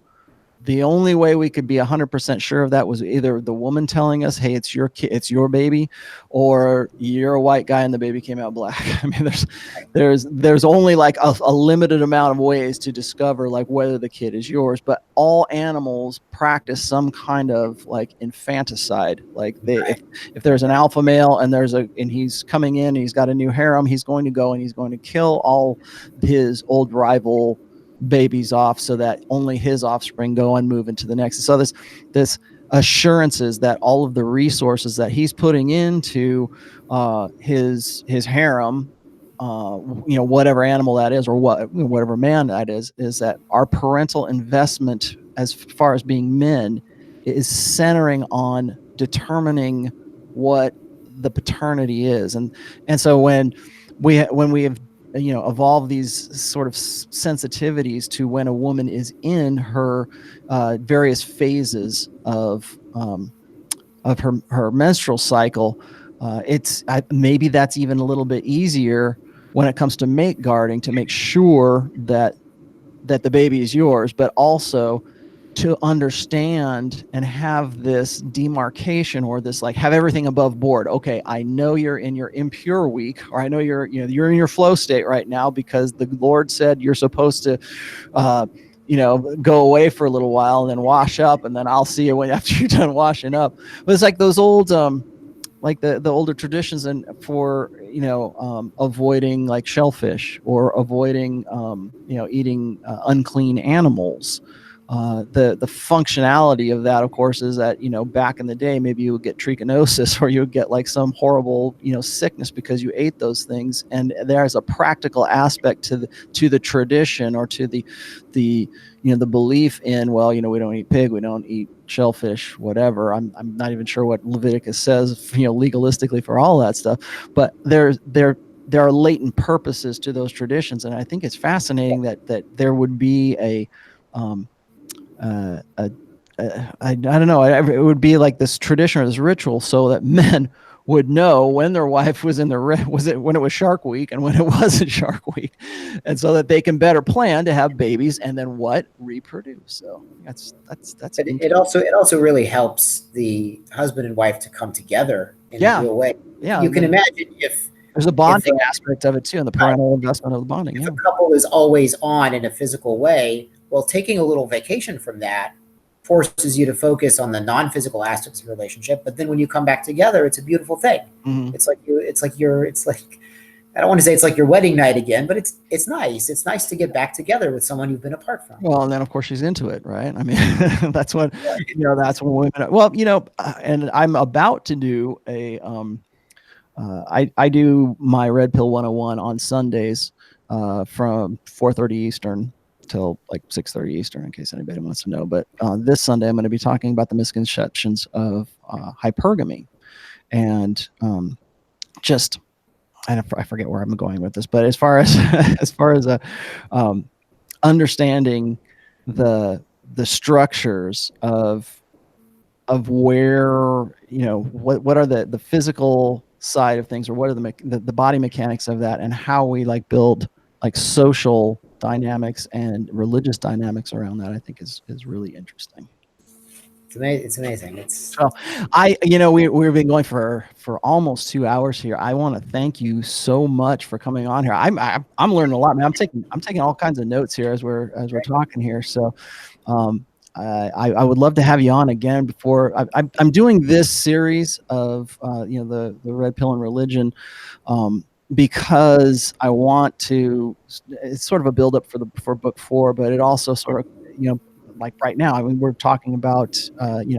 the only way we could be 100% sure of that was either the woman telling us, hey, it's your kid, it's your baby, or you're a white guy and the baby came out black. I mean, there's only like a limited amount of ways to discover like whether the kid is yours. But all animals practice some kind of like infanticide. Like if there's an alpha male and he's coming in and he's got a new harem, he's going to go and he's going to kill all his old rival babies off so that only his offspring go and move into the next. So this assurances that all of the resources that he's putting into his harem, whatever animal that is, or whatever man that is that our parental investment as far as being men is centering on determining what the paternity is. And so when we have evolved these sort of sensitivities to when a woman is in her various phases of her menstrual cycle, maybe that's even a little bit easier when it comes to mate guarding, to make sure that the baby is yours, but also to understand and have this demarcation, or this, like, have everything above board. Okay, I know you're in your impure week, or I know you're in your flow state right now, because the Lord said you're supposed to go away for a little while and then wash up, and then I'll see you after you're done washing up. But it's like those old like the older traditions, and for avoiding like shellfish, or avoiding eating unclean animals. The functionality of that, of course, is that back in the day, maybe you would get trichinosis, or you would get like some horrible sickness because you ate those things. And there's a practical aspect to the tradition, or to the the belief in, well, we don't eat pig, we don't eat shellfish, whatever. I'm not even sure what Leviticus says, legalistically, for all that stuff. But there are latent purposes to those traditions, and I think it's fascinating that there would be I don't know. It would be like this tradition, or this ritual, so that men would know when their wife was in when it was Shark Week and when it wasn't Shark Week, and so that they can better plan to have babies and then reproduce. So that's it also really helps the husband and wife to come together in a real way. Yeah, you can imagine if there's a bonding aspect of it too, and the parental investment of the bonding. If a couple is always on in a physical way, well, taking a little vacation from that forces you to focus on the non-physical aspects of the relationship. But then when you come back together, it's a beautiful thing. Mm-hmm. It's like I don't want to say it's like your wedding night again, but it's nice. It's nice to get back together with someone you've been apart from. Well, and then of course she's into it, right? I mean, that's what that's when women. Well, and I'm about to do a. I do my Red Pill 101 on Sundays from 4:30 Eastern till like 6:30 Eastern, in case anybody wants to know. But this Sunday, I'm going to be talking about the misconceptions of hypergamy, and I forget where I'm going with this, but as far as understanding the structures of where what are the physical side of things, or what are the body mechanics of that, and how we like build like social dynamics and religious dynamics around that, I think is really interesting. It's amazing. So we've been going for almost 2 hours here. I want to thank you so much for coming on here. I'm learning a lot, man. I'm taking all kinds of notes here as we're talking here. So I would love to have you on again. Before I'm doing this series of the Red Pill and Religion because I want to. It's sort of a build up for book 4, but it also sort of like right now, I mean, we're talking about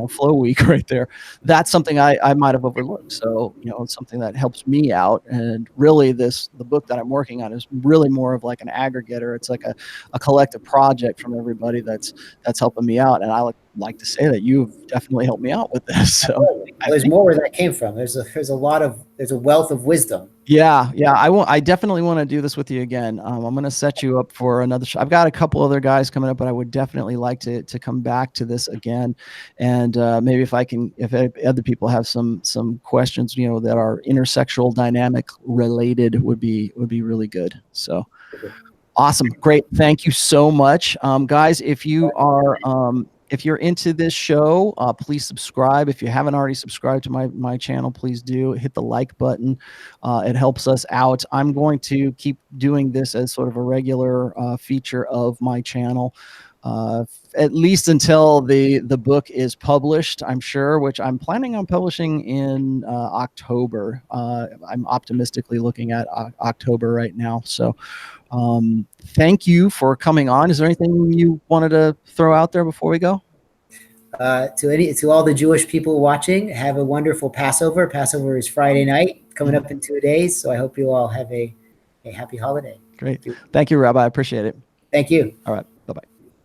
flow week right there. That's something I might have overlooked. So it's something that helps me out. And really, the book that I'm working on is really more of like an aggregator. It's like a collective project from everybody that's helping me out. And I like to say that you've definitely helped me out with this. So there's more where that came from. There's a wealth of wisdom. Yeah. I definitely want to do this with you again. I'm going to set you up for another show. I've got a couple other guys coming up, but I would definitely like to come back to this again. And maybe if other people have some questions, that are intersexual dynamic related, would be really good. So awesome. Great. Thank you so much. Guys, if you are, if you're into this show, please subscribe. If you haven't already subscribed to my channel, please do. Hit the like button. It helps us out. I'm going to keep doing this as sort of a regular feature of my channel, at least until the book is published, I'm sure, which I'm planning on publishing in October. I'm optimistically looking at October right now. So thank you for coming on. Is there anything you wanted to throw out there before we go? to all the Jewish people watching, have a wonderful Passover. Passover is Friday night, coming up in 2 days. So I hope you all have a happy holiday. Great. Thank you, Rabbi. I appreciate it. Thank you. All right. Bye-bye.